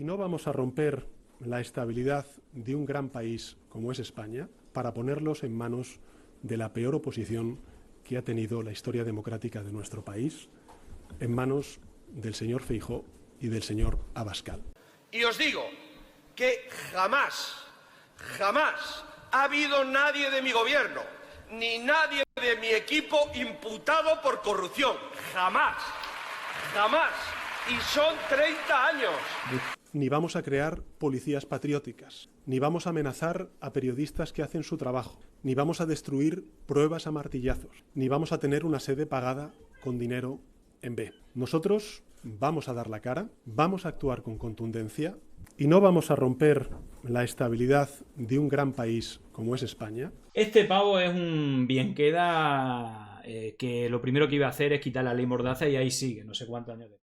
Y no vamos a romper la estabilidad de un gran país como es España para ponerlos en manos de la peor oposición que ha tenido la historia democrática de nuestro país, en manos del señor Feijóo y del señor Abascal. Y os digo que jamás ha habido nadie de mi gobierno, ni nadie de mi equipo imputado por corrupción. Jamás. Y son 30 años. Ni vamos a crear policías patrióticas, ni vamos a amenazar a periodistas que hacen su trabajo, ni vamos a destruir pruebas a martillazos, ni vamos a tener una sede pagada con dinero en B. Nosotros vamos a dar la cara, vamos a actuar con contundencia y no vamos a romper la estabilidad de un gran país como es España. Este pavo es un bien queda que lo primero que iba a hacer es quitar la ley Mordaza y ahí sigue, no sé cuántos años después.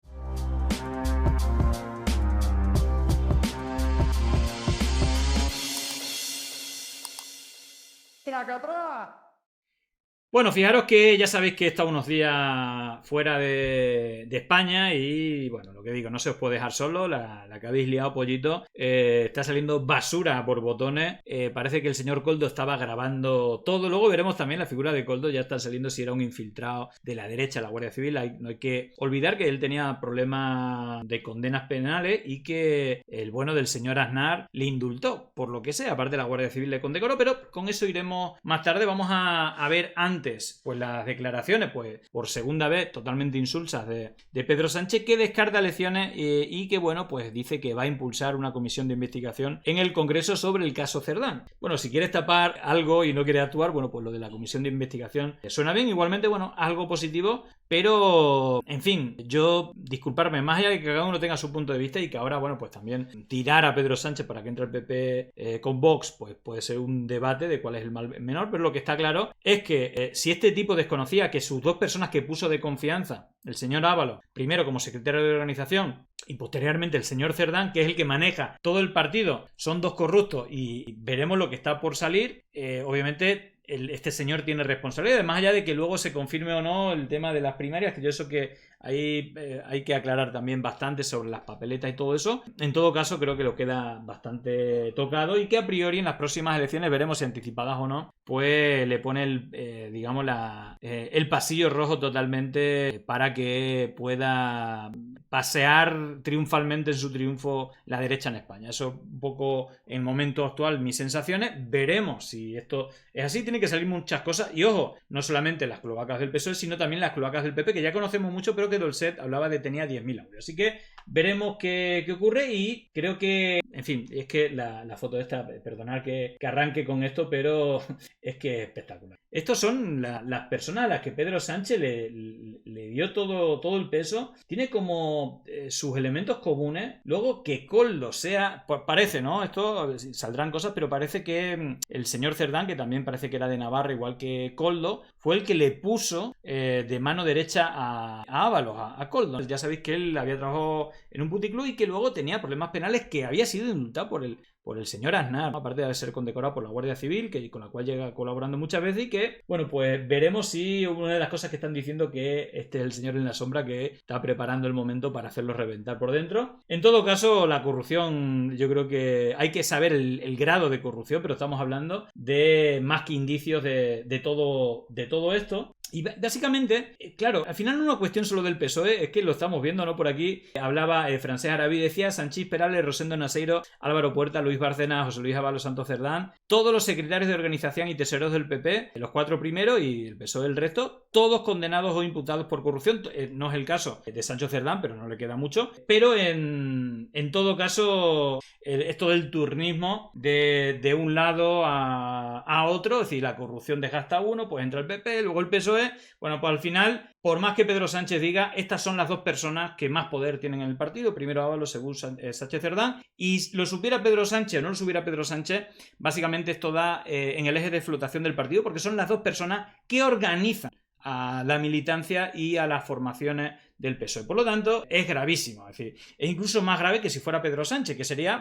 Bueno, fijaros que ya sabéis que he estado unos días fuera de España y, bueno, lo que digo, no se os puede dejar solo, la que habéis liado, pollito. Está saliendo basura por botones. Parece que el señor Koldo estaba grabando todo. Luego veremos también la figura de Koldo, ya está saliendo si era un infiltrado de la derecha, la Guardia Civil. No hay que olvidar que él tenía problemas de condenas penales y que el bueno del señor Aznar le indultó, por lo que sea. Aparte la Guardia Civil le condecoró, pero con eso iremos más tarde. Vamos a ver antes pues las declaraciones, pues por segunda vez totalmente insulsas de Pedro Sánchez, que descarta elecciones y que, bueno, pues dice que va a impulsar una comisión de investigación en el Congreso sobre el caso Cerdán. Bueno, si quieres tapar algo y no quiere actuar, bueno, pues lo de la comisión de investigación suena bien. Igualmente, bueno, algo positivo, pero, en fin, yo, disculparme, más allá de que cada uno tenga su punto de vista y que ahora, bueno, pues también tirar a Pedro Sánchez para que entre el PP con Vox, pues puede ser un debate de cuál es el mal menor, pero lo que está claro es que si este tipo desconocía que sus dos personas que puso de confianza, el señor Ábalos, primero como secretario de organización y posteriormente el señor Cerdán, que es el que maneja todo el partido, son dos corruptos y veremos lo que está por salir, obviamente este señor tiene responsabilidad, más allá de que luego se confirme o no el tema de las primarias, que yo eso que ahí hay que aclarar también bastante sobre las papeletas y todo eso. En todo caso, creo que lo queda bastante tocado y que a priori en las próximas elecciones, veremos si anticipadas o no, pues le pone el pasillo rojo totalmente para que pueda pasear triunfalmente en su triunfo la derecha en España. Eso es un poco en el momento actual mis sensaciones. Veremos si esto es así. Tienen que salir muchas cosas y ojo, no solamente las cloacas del PSOE, sino también las cloacas del PP, que ya conocemos mucho, pero que Dolcet hablaba de tenía 10.000 audios. Así que veremos qué ocurre y creo que, en fin, es que la foto esta, perdonad que arranque con esto, pero es que es espectacular. Estos son las personas a las que Pedro Sánchez le dio todo el peso. Tiene como sus elementos comunes. Luego que Koldo sea, pues parece, ¿no? Esto saldrán cosas, pero parece que el señor Cerdán, que también parece que era de Navarra, igual que Koldo, fue el que le puso de mano derecha a Ábalos, a Koldo. Ya sabéis que él había trabajado en un puticlub y que luego tenía problemas penales, que había sido indultado por el señor Aznar, ¿no? Aparte de ser condecorado por la Guardia Civil, con la cual llega colaborando muchas veces y que, bueno, pues veremos si una de las cosas que están diciendo que este es el señor en la sombra que está preparando el momento para hacerlo reventar por dentro. En todo caso, la corrupción, yo creo que hay que saber el grado de corrupción, pero estamos hablando de más que indicios de todo esto. Y básicamente, claro, al final no es una cuestión solo del PSOE, es que lo estamos viendo, ¿no? Por aquí hablaba Francés Arabí, decía Sanchís Perales, Rosendo Naseiro, Álvaro Puerta, Luis Bárcenas, José Luis Ábalos Santos Cerdán, todos los secretarios de organización y tesoreros del PP, los 4 primeros y el PSOE el resto, todos condenados o imputados por corrupción. No es el caso de Sancho Cerdán, pero no le queda mucho. Pero en todo caso, esto del turnismo de un lado a otro, es decir, la corrupción desgasta a uno, pues entra el PP, luego el PSOE. Bueno, pues al final, por más que Pedro Sánchez diga, estas son las dos personas que más poder tienen en el partido. Primero Ábalos, según Sánchez Cerdán. Y lo supiera Pedro Sánchez o no lo supiera Pedro Sánchez, básicamente esto da en el eje de flotación del partido, porque son las dos personas que organizan a la militancia y a las formaciones del PSOE. Por lo tanto, es gravísimo. Es decir, es incluso más grave que si fuera Pedro Sánchez, que sería,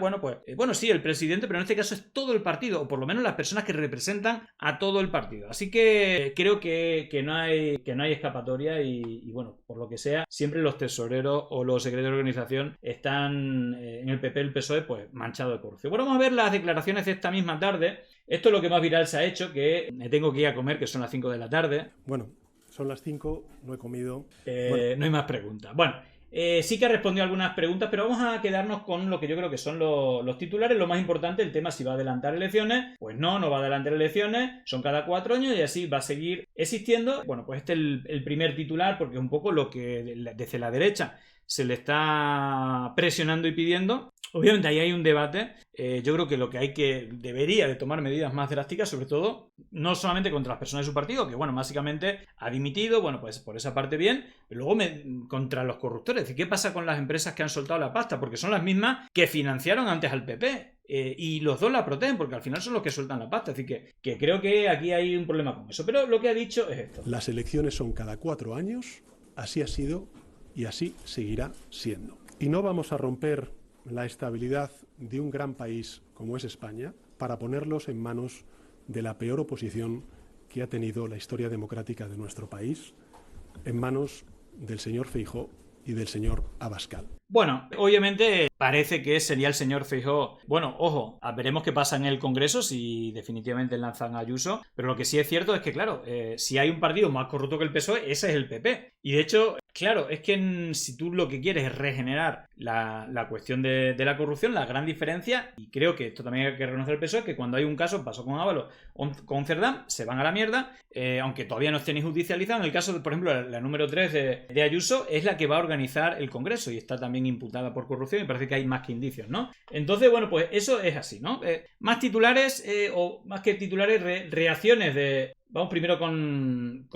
sí, el presidente, pero en este caso es todo el partido, o por lo menos las personas que representan a todo el partido. Así que creo que no hay escapatoria y bueno, por lo que sea, siempre los tesoreros o los secretarios de organización están en el PP, el PSOE, pues manchado de corrupción. Bueno, vamos a ver las declaraciones de esta misma tarde. Esto es lo que más viral se ha hecho, que me tengo que ir a comer, que son las 5 de la tarde. Bueno, son las 5, no he comido. No hay más preguntas. Bueno, sí que ha respondido algunas preguntas, pero vamos a quedarnos con lo que yo creo que son los titulares. Lo más importante, el tema si va a adelantar elecciones. Pues no va a adelantar elecciones. Son cada 4 años y así va a seguir existiendo. Bueno, pues este es el primer titular, porque es un poco lo que desde la derecha se le está presionando y pidiendo. Obviamente ahí hay un debate. Yo creo que lo que debería de tomar medidas más drásticas, sobre todo, no solamente contra las personas de su partido, que bueno, básicamente ha dimitido, bueno, pues por esa parte bien, pero luego contra los corruptores. Es decir, ¿qué pasa con las empresas que han soltado la pasta? Porque son las mismas que financiaron antes al PP. Y los dos la protegen, porque al final son los que sueltan la pasta. Es decir, que creo que aquí hay un problema con eso. Pero lo que ha dicho es esto. Las elecciones son cada 4 años, así ha sido y así seguirá siendo. Y no vamos a romper la estabilidad de un gran país como es España para ponerlos en manos de la peor oposición que ha tenido la historia democrática de nuestro país, en manos del señor Feijóo y del señor Abascal. Bueno, obviamente parece que sería el señor Feijóo. Bueno, ojo, veremos qué pasa en el Congreso si definitivamente lanzan a Ayuso, pero lo que sí es cierto es que, claro, si hay un partido más corrupto que el PSOE, ese es el PP. Y de hecho, claro, es que si tú lo que quieres es regenerar la cuestión de la corrupción, la gran diferencia, y creo que esto también hay que reconocer el PSOE, que cuando hay un caso, pasó con Ábalos, con Cerdán, se van a la mierda, aunque todavía no esté ni judicializado. En el caso, por ejemplo, la número 3 de Ayuso es la que va a organizar el Congreso y está también imputada por corrupción y parece que hay más que indicios, ¿no? Entonces, bueno, pues eso es así, ¿no? Más titulares o más que titulares, reacciones de... Vamos primero con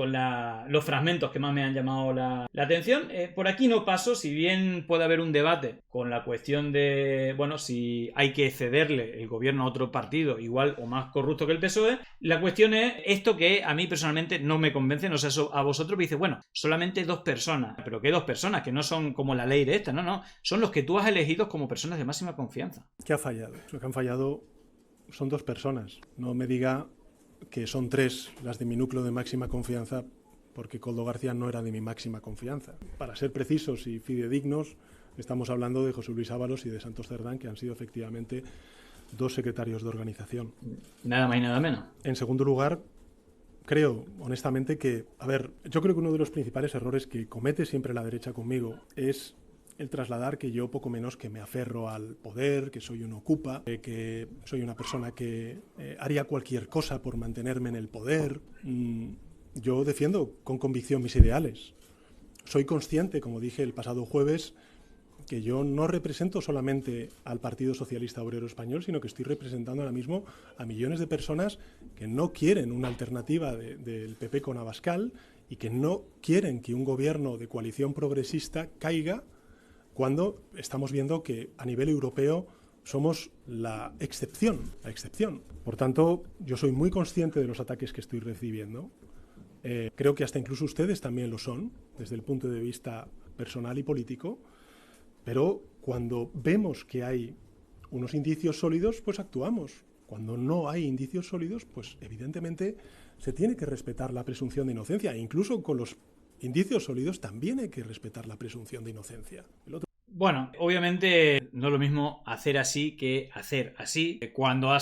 los fragmentos que más me han llamado la atención. Por aquí no paso, si bien puede haber un debate con la cuestión de, bueno, si hay que cederle el gobierno a otro partido igual o más corrupto que el PSOE. La cuestión es esto que a mí personalmente no me convence, no sé eso a vosotros, me dice, bueno, solamente 2 personas. ¿Pero qué 2 personas? Que no son como la ley de esta, no. Son los que tú has elegido como personas de máxima confianza. ¿Qué ha fallado? Lo que han fallado son 2 personas. No me diga que son 3 las de mi núcleo de máxima confianza, porque Koldo García no era de mi máxima confianza. Para ser precisos y fidedignos, estamos hablando de José Luis Ábalos y de Santos Cerdán, que han sido efectivamente 2 secretarios de organización. Nada más y nada menos. En segundo lugar, creo, honestamente, yo creo que uno de los principales errores que comete siempre la derecha conmigo es el trasladar que yo poco menos que me aferro al poder, que soy un ocupa, que soy una persona que haría cualquier cosa por mantenerme en el poder. Yo defiendo con convicción mis ideales. Soy consciente, como dije el pasado jueves, que yo no represento solamente al Partido Socialista Obrero Español, sino que estoy representando ahora mismo a millones de personas que no quieren una alternativa del PP con Abascal y que no quieren que un gobierno de coalición progresista caiga cuando estamos viendo que a nivel europeo somos la excepción. Por tanto, yo soy muy consciente de los ataques que estoy recibiendo. Creo que hasta incluso ustedes también lo son, desde el punto de vista personal y político, pero cuando vemos que hay unos indicios sólidos, pues actuamos. Cuando no hay indicios sólidos, pues evidentemente se tiene que respetar la presunción de inocencia. E incluso con los indicios sólidos también hay que respetar la presunción de inocencia. Bueno, obviamente no es lo mismo hacer así que hacer así. Cuando han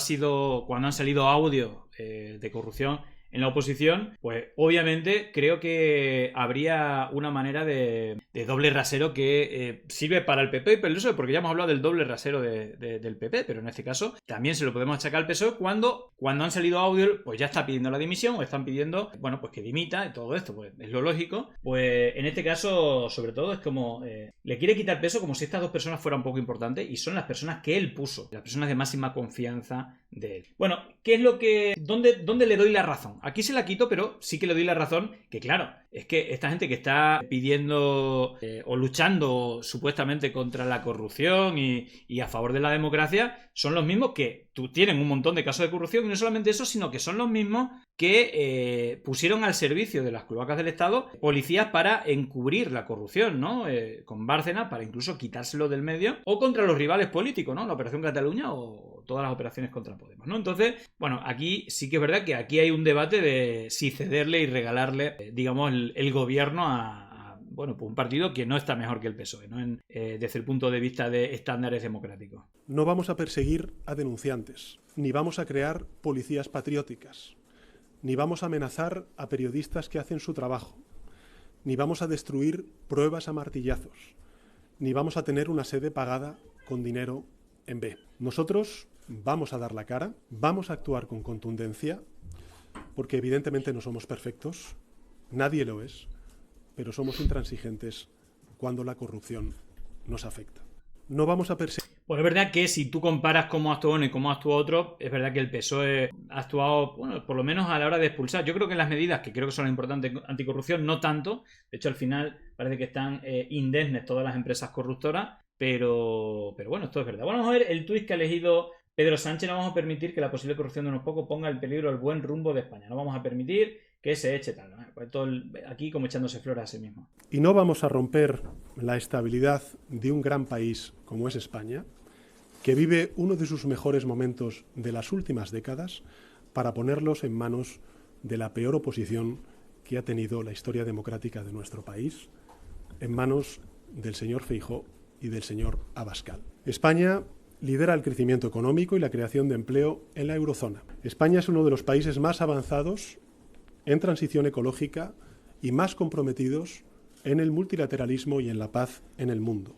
salido audios de corrupción en la oposición, pues obviamente creo que habría una manera de doble rasero que sirve para el PP y para el PSOE, porque ya hemos hablado del doble rasero del PP, pero en este caso también se lo podemos achacar al PSOE cuando han salido audios, pues ya está pidiendo la dimisión o están pidiendo, bueno, pues que dimita y todo esto, pues es lo lógico. Pues en este caso, sobre todo, es como le quiere quitar peso como si estas 2 personas fueran poco importantes y son las personas que él puso, las personas de máxima confianza de él. Bueno, ¿qué es lo que... ¿Dónde le doy la razón? Aquí se la quito, pero sí que le doy la razón que, claro, es que esta gente que está pidiendo o luchando supuestamente contra la corrupción y a favor de la democracia son los mismos que tienen un montón de casos de corrupción, y no solamente eso, sino que son los mismos que pusieron al servicio de las cloacas del Estado policías para encubrir la corrupción, ¿no? Con Bárcenas, para incluso quitárselo del medio, o contra los rivales políticos, ¿no? La Operación Cataluña o todas las operaciones contra Podemos, ¿no? Entonces, bueno, aquí sí que es verdad que aquí hay un debate de si cederle y regalarle, digamos, el gobierno bueno, pues un partido que no está mejor que el PSOE, ¿no? Desde el punto de vista de estándares democráticos. No vamos a perseguir a denunciantes, ni vamos a crear policías patrióticas, ni vamos a amenazar a periodistas que hacen su trabajo, ni vamos a destruir pruebas a martillazos, ni vamos a tener una sede pagada con dinero en B. Nosotros vamos a dar la cara, vamos a actuar con contundencia, porque evidentemente no somos perfectos, nadie lo es, pero somos intransigentes cuando la corrupción nos afecta. No vamos a perseguir... Pues es verdad que si tú comparas cómo actuó uno y cómo actuó otro, es verdad que el PSOE ha actuado, bueno, por lo menos a la hora de expulsar. Yo creo que las medidas que creo que son importantes anticorrupción, no tanto. De hecho, al final parece que están indemnes todas las empresas corruptoras, pero bueno, esto es verdad. Bueno, vamos a ver el tuit que ha elegido Pedro Sánchez. No vamos a permitir que la posible corrupción de unos pocos ponga en peligro el buen rumbo de España. No vamos a permitir que se eche tal, ¿no? Pues aquí como echándose flores a sí mismo. Y no vamos a romper la estabilidad de un gran país como es España, que vive uno de sus mejores momentos de las últimas décadas, para ponerlos en manos de la peor oposición que ha tenido la historia democrática de nuestro país, en manos del señor Feijóo y del señor Abascal. España lidera el crecimiento económico y la creación de empleo en la eurozona. España es uno de los países más avanzados en transición ecológica y más comprometidos en el multilateralismo y en la paz en el mundo.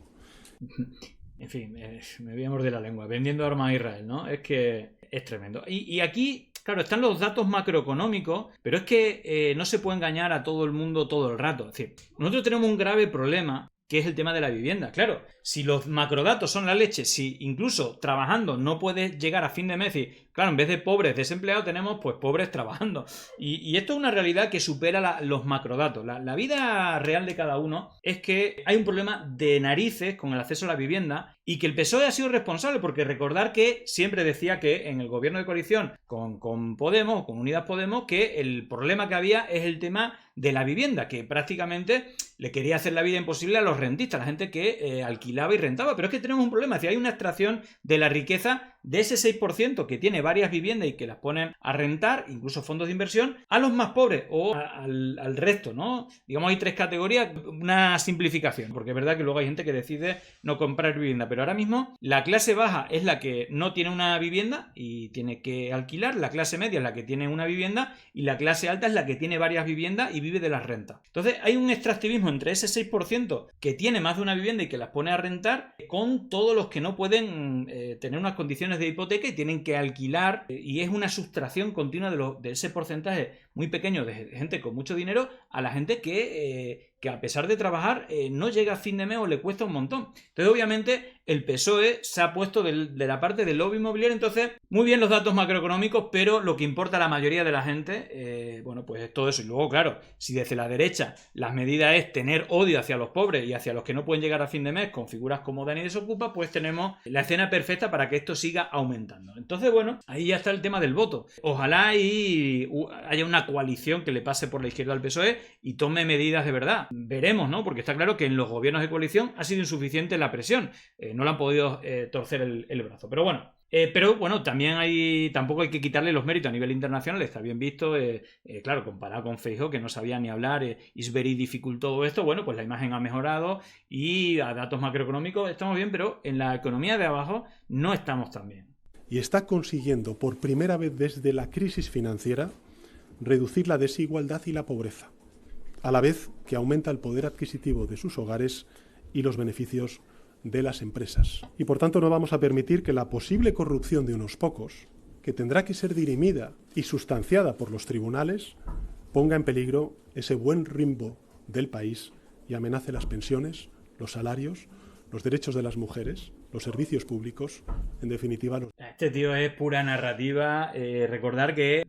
En fin, me voy a morder la lengua. Vendiendo armas a Israel, ¿no? Es que es tremendo. Y aquí, claro, están los datos macroeconómicos, pero es que no se puede engañar a todo el mundo todo el rato. Es decir, nosotros tenemos un grave problema, que es el tema de la vivienda. Claro, si los macrodatos son la leche, si incluso trabajando no puedes llegar a fin de mes y, claro, en vez de pobres desempleados tenemos pues pobres trabajando. Y esto es una realidad que supera los macrodatos. La vida real de cada uno es que hay un problema de narices con el acceso a la vivienda, y que el PSOE ha sido responsable, porque recordar que siempre decía que en el gobierno de coalición con Podemos, con Unidas Podemos, que el problema que había es el tema de la vivienda, que prácticamente le quería hacer la vida imposible a los rentistas, la gente que alquilaba y rentaba. Pero es que tenemos un problema, es decir, hay una extracción de la riqueza de ese 6% que tiene varias viviendas y que las ponen a rentar, incluso fondos de inversión, a los más pobres o al resto, ¿no? Digamos, hay tres categorías, una simplificación, porque es verdad que luego hay gente que decide no comprar vivienda, pero ahora mismo la clase baja es la que no tiene una vivienda y tiene que alquilar, la clase media es la que tiene una vivienda y la clase alta es la que tiene varias viviendas y vive de las rentas. Entonces hay un extractivismo entre ese 6% que tiene más de una vivienda y que las pone a rentar, con todos los que no pueden tener unas condiciones de hipoteca y tienen que alquilar, y es una sustracción continua de ese porcentaje muy pequeño de gente con mucho dinero a la gente que a pesar de trabajar no llega a fin de mes o le cuesta un montón. Entonces obviamente el PSOE se ha puesto de la parte del lobby inmobiliario. Entonces, muy bien los datos macroeconómicos, pero lo que importa a la mayoría de la gente, bueno, pues es todo eso. Y luego, claro, si desde la derecha las medidas es tener odio hacia los pobres y hacia los que no pueden llegar a fin de mes con figuras como Dani Desocupa, pues tenemos la escena perfecta para que esto siga aumentando. Entonces, bueno, ahí ya está el tema del voto. Ojalá y haya una coalición que le pase por la izquierda al PSOE y tome medidas de verdad. Veremos, ¿no? Porque está claro que en los gobiernos de coalición ha sido insuficiente la presión. No le han podido torcer el brazo. Pero bueno, también tampoco hay que quitarle los méritos a nivel internacional. Está bien visto, claro, comparado con Feijóo, que no sabía ni hablar, is very difficult todo esto. Bueno, pues la imagen ha mejorado y a datos macroeconómicos estamos bien, pero en la economía de abajo no estamos tan bien. Y está consiguiendo por primera vez desde la crisis financiera reducir la desigualdad y la pobreza, a la vez que aumenta el poder adquisitivo de sus hogares y los beneficios de las empresas. Y por tanto no vamos a permitir que la posible corrupción de unos pocos, que tendrá que ser dirimida y sustanciada por los tribunales, ponga en peligro ese buen rumbo del país y amenace las pensiones, los salarios, los derechos de las mujeres, los servicios públicos, en definitiva... Este tío es pura narrativa. Recordar que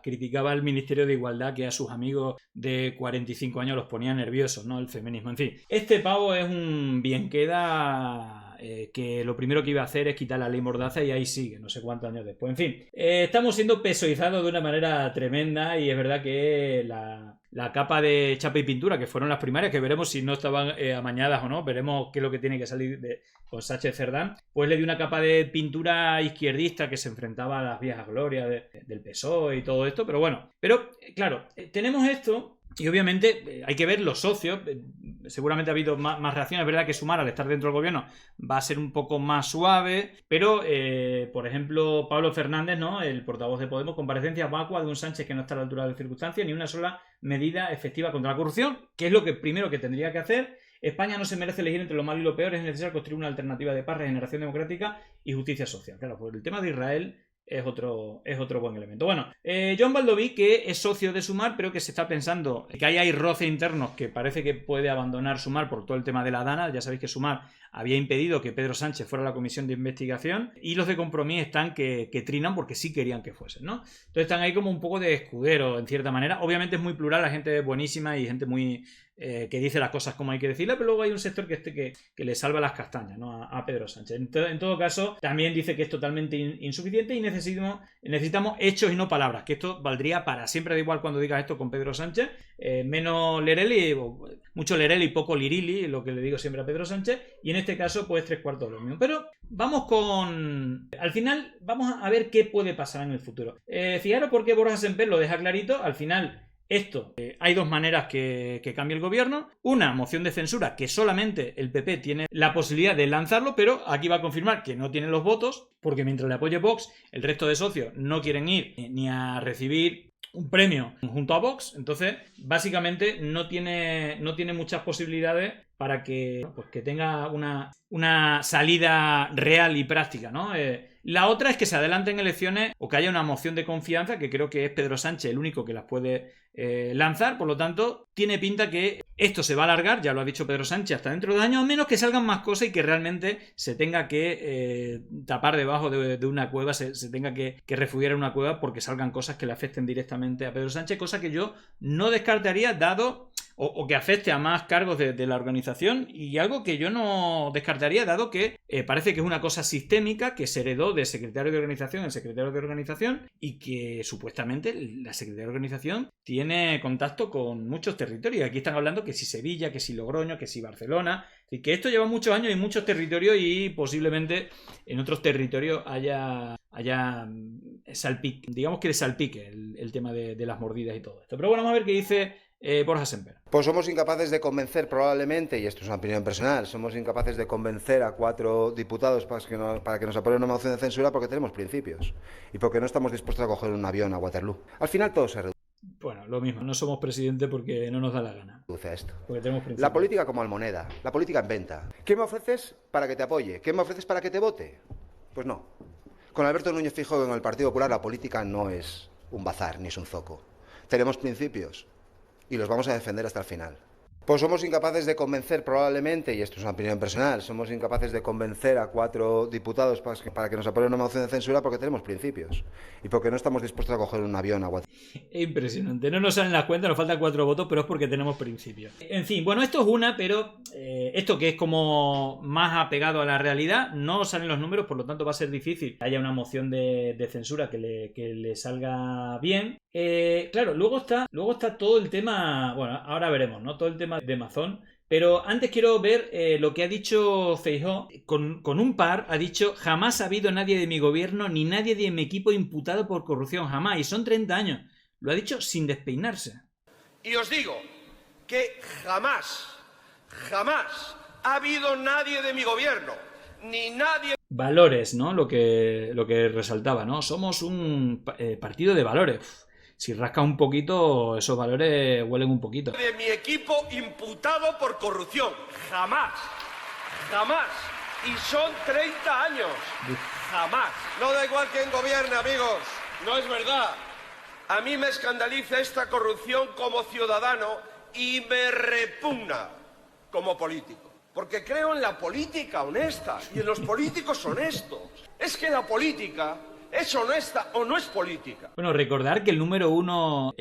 criticaba al Ministerio de Igualdad que a sus amigos de 45 años los ponía nerviosos, ¿no? El feminismo, en fin. Este pavo es un bien queda que lo primero que iba a hacer es quitar la ley Mordaza y ahí sigue, no sé cuántos años después. En fin, estamos siendo pesoizados de una manera tremenda y es verdad que la capa de chapa y pintura, que fueron las primarias, que veremos si no estaban amañadas o no, veremos qué es lo que tiene que salir con Sánchez Cerdán, pues le dio una capa de pintura izquierdista que se enfrentaba a las viejas glorias del PSOE y todo esto, pero bueno, claro, tenemos esto. Y obviamente hay que ver los socios. Seguramente ha habido más reacciones. Es verdad que Sumar, al estar dentro del gobierno, va a ser un poco más suave. Pero, por ejemplo, Pablo Fernández, ¿no? El portavoz de Podemos, comparecencia vacua de un Sánchez que no está a la altura de las circunstancias, ni una sola medida efectiva contra la corrupción, que es lo que primero que tendría que hacer. España no se merece elegir entre lo malo y lo peor. Es necesario construir una alternativa de paz, regeneración democrática y justicia social. Claro, pues el tema de Israel es otro buen elemento. Bueno, Jon Baldoví, que es socio de Sumar, pero que se está pensando que hay roce internos que parece que puede abandonar Sumar por todo el tema de la Dana. Ya sabéis que Sumar había impedido que Pedro Sánchez fuera a la comisión de investigación y los de Compromís están que trinan porque sí querían que fuesen, ¿no? Entonces están ahí como un poco de escudero, en cierta manera. Obviamente es muy plural, la gente es buenísima y gente muy que dice las cosas como hay que decirlas, pero luego hay un sector que le salva las castañas, ¿no? a Pedro Sánchez. En todo caso, también dice que es totalmente insuficiente y necesitamos hechos y no palabras, que esto valdría para siempre, da igual cuando digas esto con Pedro Sánchez, menos Lereli, mucho Lereli y poco Lirili, lo que le digo siempre a Pedro Sánchez, y en este caso pues 3/4 de lo mismo. Pero vamos al final vamos a ver qué puede pasar en el futuro. Fijaros porque Borja Semper lo deja clarito, al final. Hay dos maneras que cambie el gobierno. Una, moción de censura, que solamente el PP tiene la posibilidad de lanzarlo, pero aquí va a confirmar que no tiene los votos, porque mientras le apoye Vox, el resto de socios no quieren ir ni a recibir un premio junto a Vox. Entonces, básicamente no tiene muchas posibilidades para que tenga una salida real y práctica, ¿no? La otra es que se adelanten elecciones o que haya una moción de confianza, que creo que es Pedro Sánchez el único que las puede lanzar. Por lo tanto, tiene pinta que esto se va a alargar, ya lo ha dicho Pedro Sánchez, hasta dentro de 2 años, a menos que salgan más cosas y que realmente se tenga que tapar debajo de una cueva, se tenga que refugiar en una cueva porque salgan cosas que le afecten directamente a Pedro Sánchez, cosa que yo no descartaría dado... O que afecte a más cargos de la organización, y algo que yo no descartaría dado que parece que es una cosa sistémica que se heredó de secretario de organización en secretario de organización y que supuestamente la secretaria de organización tiene contacto con muchos territorios. Aquí están hablando que si Sevilla, que si Logroño, que si Barcelona, y que esto lleva muchos años y muchos territorios y posiblemente en otros territorios haya salpique, digamos que de salpique el tema de las mordidas y todo esto. Pero bueno, vamos a ver qué dice Borja Semper. Pues somos incapaces de convencer probablemente, y esto es una opinión personal, somos incapaces de convencer a 4 diputados para que nos aprueben una moción de censura porque tenemos principios y porque no estamos dispuestos a coger un avión a Waterloo. Al final todo se reduce. Bueno, lo mismo, no somos presidente porque no nos da la gana. A esto. Porque tenemos principios. La política como almoneda, la política en venta. ¿Qué me ofreces para que te apoye? ¿Qué me ofreces para que te vote? Pues no. Con Alberto Núñez Feijóo en el Partido Popular la política no es un bazar ni es un zoco. Tenemos principios y los vamos a defender hasta el final. Pues somos incapaces de convencer probablemente, y esto es una opinión personal, somos incapaces de convencer a 4 diputados para que nos aprueben una moción de censura porque tenemos principios y porque no estamos dispuestos a coger un avión a Waterloo. Impresionante, no nos salen las cuentas, nos faltan 4 votos, pero es porque tenemos principios. En fin, bueno, esto es una, pero esto que es como más apegado a la realidad, no salen los números, por lo tanto va a ser difícil que haya una moción de censura que le salga bien. Claro, luego está todo el tema, bueno, ahora veremos, ¿no? Todo el tema de Amazon. Pero antes quiero ver lo que ha dicho Feijóo. Con un par ha dicho: jamás ha habido nadie de mi gobierno ni nadie de mi equipo imputado por corrupción, jamás. Y son 30 años. Lo ha dicho sin despeinarse. Y os digo que jamás ha habido nadie de mi gobierno, ni nadie... Valores, ¿no? Lo que resaltaba, ¿no? Somos un partido de valores. Si rascas un poquito, esos valores huelen un poquito. De mi equipo imputado por corrupción. Jamás. Y son 30 años. Jamás. No da igual quién gobierne, amigos. No es verdad. A mí me escandaliza esta corrupción como ciudadano y me repugna como político. porque creo en la política honesta y en los políticos honestos. Es que la política es honesta o no es política. Bueno, recordar que el número uno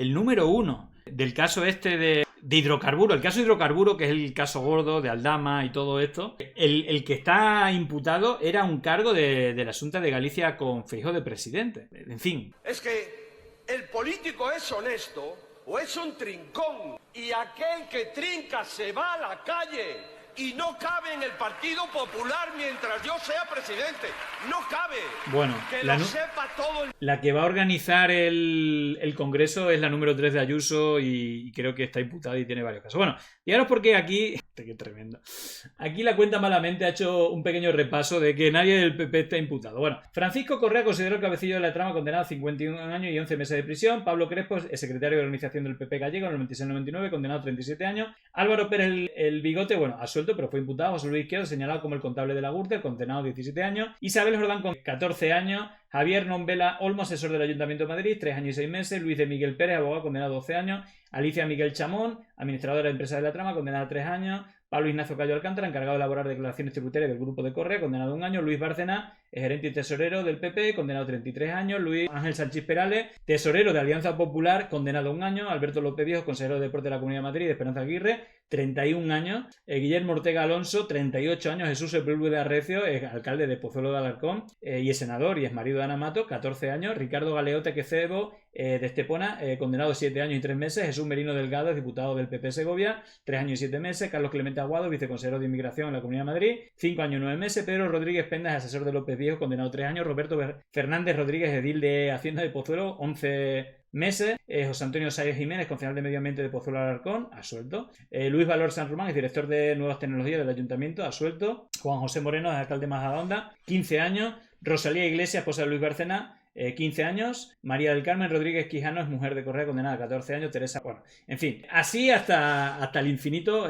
del caso este de hidrocarburo, el caso de hidrocarburo, que es el caso gordo de Aldama y todo esto, el que está imputado era un cargo de la Xunta de Galicia con Feijóo de presidente. En fin. Es que el político es honesto o es un trincón, y aquel que trinca se va a la calle y no cabe en el Partido Popular mientras yo sea presidente. No cabe. Bueno, que lo sepa todo. La que va a organizar el Congreso es la número 3 de Ayuso y creo que está imputada y tiene varios casos. Bueno, fijaros porque aquí... Qué tremendo. Aquí la cuenta malamente ha hecho un pequeño repaso de que nadie del PP está imputado. Bueno, Francisco Correa consideró el cabecillo de la trama, condenado a 51 años y 11 meses de prisión. Pablo Crespo, el secretario de organización del PP gallego, en el 96-99, condenado a 37 años. Álvaro Pérez el Bigote, bueno, absuelto, pero fue imputado. José Luis Izquierdo, señalado como el contable de la Gürtel, condenado a 17 años. Isabel Jordán, con 14 años. Javier Nombela Olmo, asesor del Ayuntamiento de Madrid, 3 años y 6 meses. Luis de Miguel Pérez, abogado, condenado a 12 años. Alicia Miguel Chamón, administradora de empresa de la trama, condenada a 3 años. Pablo Ignacio Cayo Alcántara, encargado de elaborar declaraciones tributarias del Grupo de Correa, condenado a 1 año. Luis Bárcena, gerente y tesorero del PP, condenado a 33 años. Luis Ángel Sánchez Perales, tesorero de Alianza Popular, condenado a 1 año. Alberto López Viejo, consejero de Deporte de la Comunidad de Madrid, de Esperanza Aguirre, 31 años. Guillermo Ortega Alonso, 38 años. Jesús Sepúlveda Recio, alcalde de Pozuelo de Alarcón, y es senador y es marido de Ana Mato, 14 años. Ricardo Galeote Quecebo, de Estepona, condenado a 7 años y 3 meses. Jesús Merino Delgado, es diputado del PP Segovia, 3 años y 7 meses. Carlos Clemente Aguado, viceconsejero de Inmigración en la Comunidad de Madrid, 5 años y 9 meses. Pedro Rodríguez Pendas, asesor de López Viejo, condenado a 3 años. Roberto Fernández Rodríguez, edil de Hacienda de Pozuelo, 11 meses. José Antonio Sáez Jiménez, concejal de Medio Ambiente de Pozuelo de Alarcón, absuelto. Luis Valor San Román, es director de Nuevas Tecnologías del Ayuntamiento, absuelto. Juan José Moreno, es alcalde de Majadahonda, 15 años. Rosalía Iglesias, esposa de Luis Bárcena, 15 años. María del Carmen Rodríguez Quijano, es mujer de Correa, condenada a 14 años. Teresa, bueno, en fin, así hasta el infinito,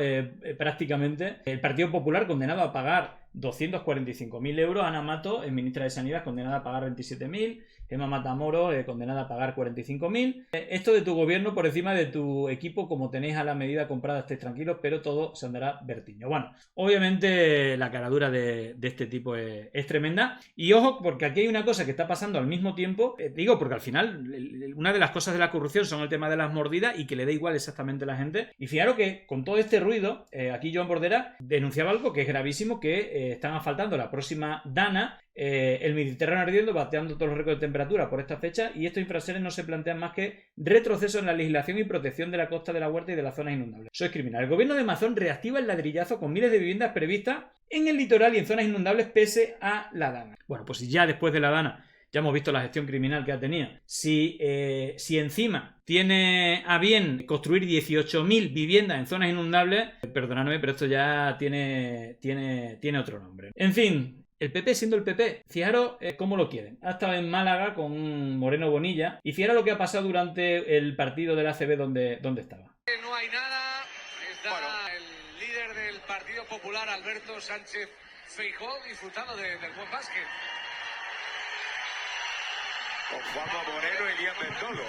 prácticamente. El Partido Popular, condenado a pagar 245.000 euros. Ana Mato, ministra de Sanidad, condenada a pagar 27.000. Gemma Matamoro, condenada a pagar 45.000. Esto de tu gobierno por encima de tu equipo, como tenéis a la medida comprada, estéis tranquilos, pero todo se andará vertiño. Bueno, obviamente la caradura de este tipo es tremenda. Y ojo, porque aquí hay una cosa que está pasando al mismo tiempo. Digo, porque al final una de las cosas de la corrupción son el tema de las mordidas y que le da igual exactamente a la gente. Y fijaros que con todo este ruido, aquí Joan Bordera denunciaba algo que es gravísimo, que están asfaltando la próxima Dana, el Mediterráneo ardiendo, bateando todos los récords de temperatura por esta fecha, y estos infracciones no se plantean más que retroceso en la legislación y protección de la costa de la huerta y de las zonas inundables. Eso es criminal. El gobierno de Mazón reactiva el ladrillazo con miles de viviendas previstas en el litoral y en zonas inundables pese a la Dana. Bueno, pues ya después de la Dana ya hemos visto la gestión criminal que ha tenido. Si encima tiene a bien construir 18.000 viviendas en zonas inundables, perdonadme, pero esto ya tiene otro nombre. En fin, el PP siendo el PP, fijaros cómo lo quieren. Ha estado en Málaga con Moreno Bonilla y fijaros lo que ha pasado durante el partido del ACB donde estaba. No hay nada, está el líder del Partido Popular, Alberto Sánchez Feijóo, disfrutando del buen básquet. Con Juanma Moreno y Liam Bertolo.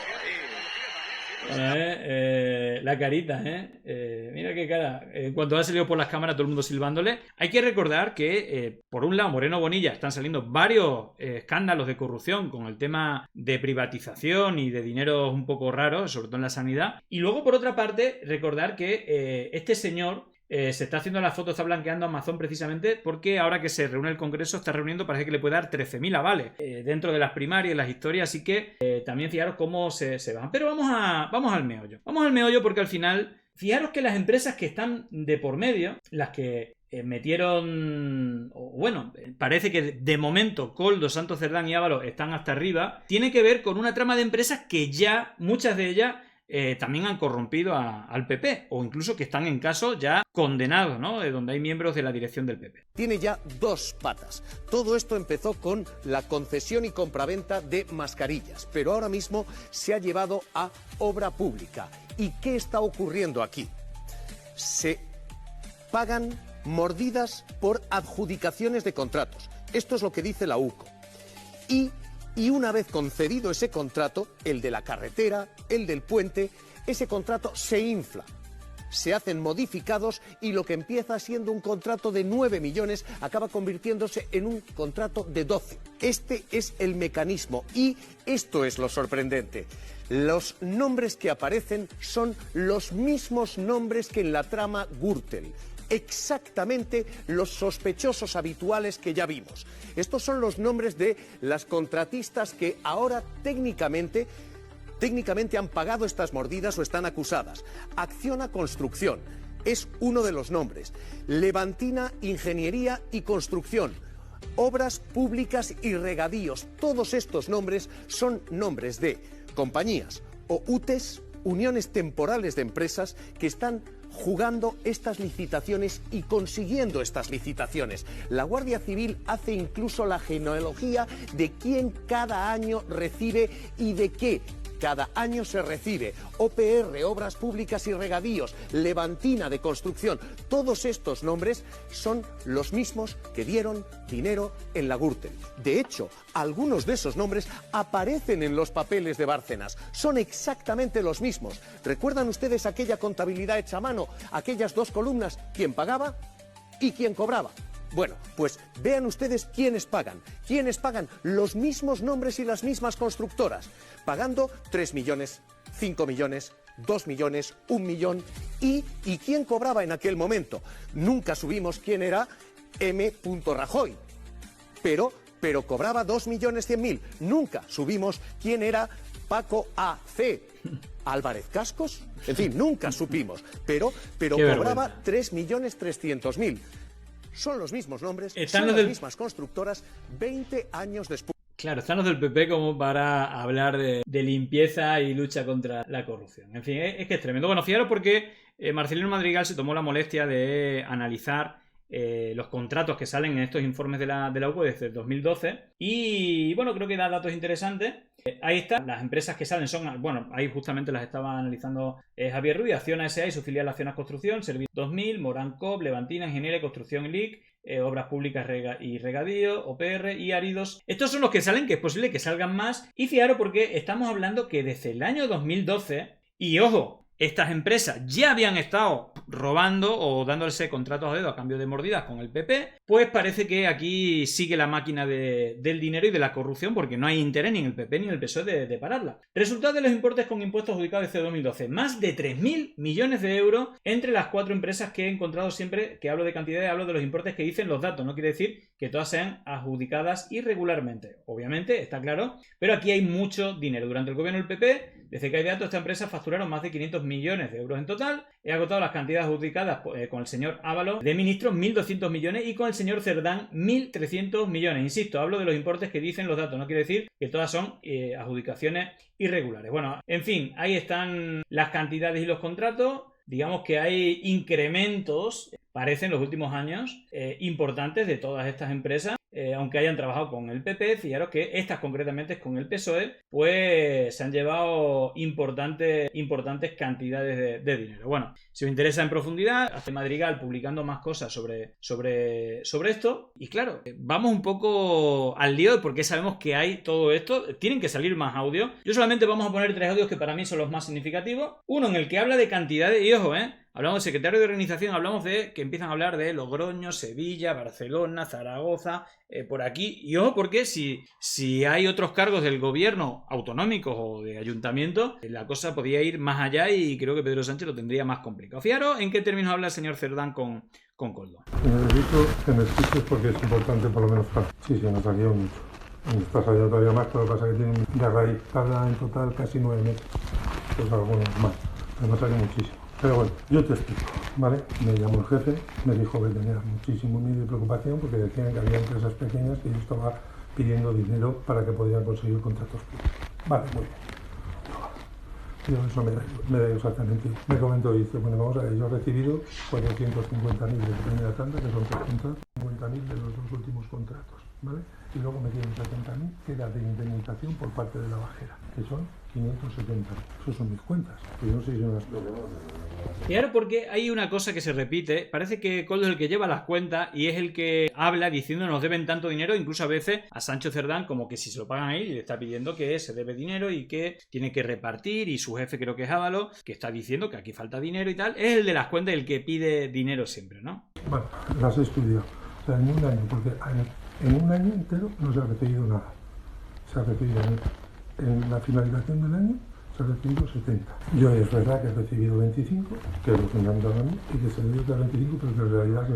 Bueno, la carita, mira qué cara. En cuanto ha salido por las cámaras, todo el mundo silbándole. Hay que recordar que, por un lado, Moreno Bonilla, están saliendo varios escándalos de corrupción con el tema de privatización y de dineros un poco raros, sobre todo en la sanidad. Y luego, por otra parte, recordar que este señor se está haciendo la foto, está blanqueando a Amazon precisamente porque ahora que se reúne el Congreso está reuniendo, parece que le puede dar 13.000 avales dentro de las primarias, las historias, así que también fijaros cómo se van. Pero vamos al meollo. Vamos al meollo porque al final, fijaros que las empresas que están de por medio, las que metieron, bueno, parece que de momento Coldo, Santos Cerdán y Ábalos están hasta arriba, tiene que ver con una trama de empresas que ya, muchas de ellas, también han corrompido al PP, o incluso que están en casos ya condenados, ¿no? Donde hay miembros de la dirección del PP. Tiene ya 2 patas. Todo esto empezó con la concesión y compraventa de mascarillas, pero ahora mismo se ha llevado a obra pública. ¿Y qué está ocurriendo aquí? Se pagan mordidas por adjudicaciones de contratos. Esto es lo que dice la UCO. Y una vez concedido ese contrato, el de la carretera, el del puente, ese contrato se infla. se hacen modificados y lo que empieza siendo un contrato de 9 millones acaba convirtiéndose en un contrato de 12. Este es el mecanismo y esto es lo sorprendente. Los nombres que aparecen son los mismos nombres que en la trama Gürtel. Exactamente los sospechosos habituales que ya vimos. Estos son los nombres de las contratistas que ahora técnicamente han pagado estas mordidas o están acusadas. Acciona Construcción es uno de los nombres. Levantina Ingeniería y Construcción. Obras Públicas y Regadíos. Todos estos nombres son nombres de compañías o UTEs, uniones temporales de empresas que están jugando estas licitaciones y consiguiendo estas licitaciones. La Guardia Civil hace incluso la genealogía de quién cada año recibe y de qué cada año se recibe. OPR, Obras Públicas y Regadíos, Levantina de Construcción. Todos estos nombres son los mismos que dieron dinero en la Gürtel. De hecho, algunos de esos nombres aparecen en los papeles de Bárcenas. Son exactamente los mismos. ¿Recuerdan ustedes aquella contabilidad hecha a mano? Aquellas dos columnas, ¿quién pagaba y quién cobraba? Bueno, pues vean ustedes quiénes pagan. ¿Quiénes pagan? Los mismos nombres y las mismas constructoras. Pagando 3 millones, 5 millones, 2 millones, 1 millón. ¿Y quién cobraba en aquel momento? Nunca subimos quién era M. Rajoy. Pero cobraba 2.100.000. Nunca subimos quién era Paco A.C. Álvarez Cascos. En fin, nunca supimos. Pero cobraba 3.300.000. Son los mismos nombres, son las mismas constructoras 20 años después. Claro, están los del PP como para hablar de limpieza y lucha contra la corrupción. En fin, es que es tremendo. Bueno, fijaros porque Marcelino Madrigal se tomó la molestia de analizar los contratos que salen en estos informes de la UPO desde el 2012 y bueno, creo que da datos interesantes. Ahí está, las empresas que salen son, bueno, ahí justamente las estaba analizando Javier Ruiz, Acciona S.A. y su filial Acciona Construcción, Servicios 2000, Morancop, Levantina, Ingeniería, Construcción y LIC, Obras Públicas y Regadío, OPR y Áridos. Estos son los que salen, que es posible que salgan más. Y fijaros porque estamos hablando que desde el año 2012, y ojo, estas empresas ya habían estado robando o dándose contratos a dedo a cambio de mordidas con el PP, pues parece que aquí sigue la máquina del dinero y de la corrupción porque no hay interés ni en el PP ni en el PSOE de pararla. Resultado de los importes con impuestos adjudicados desde 2012. Más de 3.000 millones de euros entre las 4 empresas que he encontrado. Siempre que hablo de cantidades hablo de los importes que dicen los datos. No quiere decir que todas sean adjudicadas irregularmente. Obviamente, está claro, pero aquí hay mucho dinero. Durante el gobierno del PP, desde que hay datos, esta empresa facturaron más de 500 millones de euros en total. He agotado las cantidades adjudicadas con el señor Ábalos de ministro, 1.200 millones, y con el señor Cerdán, 1.300 millones. Insisto, hablo de los importes que dicen los datos. No quiere decir que todas son adjudicaciones irregulares. Bueno, en fin, ahí están las cantidades y los contratos. Digamos que hay incrementos, parecen los últimos años, importantes de todas estas empresas. Aunque hayan trabajado con el PP, fijaros que estas concretamente con el PSOE, pues se han llevado importantes cantidades de dinero. Bueno, si os interesa en profundidad, hace Madrigal publicando más cosas sobre esto. Y claro, vamos un poco al lío de por qué sabemos que hay todo esto. Tienen que salir más audios. Yo solamente vamos a poner 3 audios que para mí son los más significativos. Uno en el que habla de cantidades, y ojo, hablamos de secretario de organización, hablamos de que empiezan a hablar de Logroño, Sevilla, Barcelona, Zaragoza, por aquí. Y ojo, porque si hay otros cargos del gobierno autonómicos o de ayuntamiento, la cosa podía ir más allá y creo que Pedro Sánchez lo tendría más complicado. Fijaros en qué términos habla el señor Cerdán con Koldo. Necesito que me expliques porque es importante por lo menos para... Sí, nos ha salido mucho. Me está saliendo todavía más, pero lo que pasa es que tiene de raíz. Tarda en total casi 9 meses. Pues algunos más. Pero me salió muchísimo. Pero bueno, yo te explico, ¿vale? Me llamó el jefe, me dijo que tenía muchísimo miedo y preocupación porque decían que había empresas pequeñas que yo estaba pidiendo dinero para que podían conseguir contratos públicos. Vale, muy bien. Yo eso me da exactamente. Me comentó y dice, bueno, vamos a ver, yo he recibido 450.000 de primera tanda, que son 350.000 de los 2 últimos contratos. ¿vale? Y luego me dieron 70.000, que era de indemnización por parte de la bajera, que son 570. Esos son mis cuentas, que yo no sé si son las problemas. Y ahora porque hay una cosa que se repite, parece que Koldo es el que lleva las cuentas y es el que habla diciendo nos deben tanto dinero, incluso a veces a Sancho Cerdán como que si se lo pagan ahí le está pidiendo que se debe dinero y que tiene que repartir, y su jefe creo que es Ábalos, que está diciendo que aquí falta dinero y tal, es el de las cuentas el que pide dinero siempre, ¿no? Bueno, las he estudiado, o sea, en un año, porque en un año entero no se ha recibido nada, se ha recibido en la finalización del año se ha recibido 70. Yo es verdad que he recibido 25, que es lo que me han dado a mí, y que se debe dar 25, pero que en realidad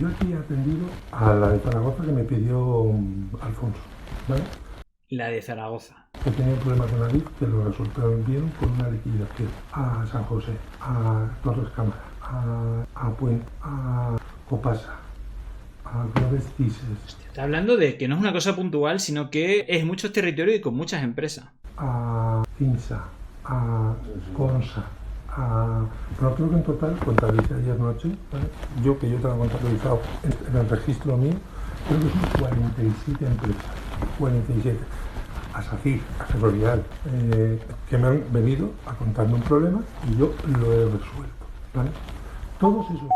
yo aquí he atendido a la de Zaragoza que me pidió Alfonso, ¿vale? La de Zaragoza. Que tenía un problema con la DIF, que lo resolvieron con una liquidación. A San José, a Torres Cámara, a Puente, a Copasa, a Globes Cises. Está hablando de que no es una cosa puntual, sino que es muchos territorios y con muchas empresas. A Cinsa, a Consa, bueno, creo que en total, contabilicé ayer noche, ¿vale? Yo tengo contabilizado en el registro mío, creo que son 47 empresas, 47. A SACIR, a Ferrovial, que me han venido a contarme un problema y yo lo he resuelto, ¿vale? Todos esos...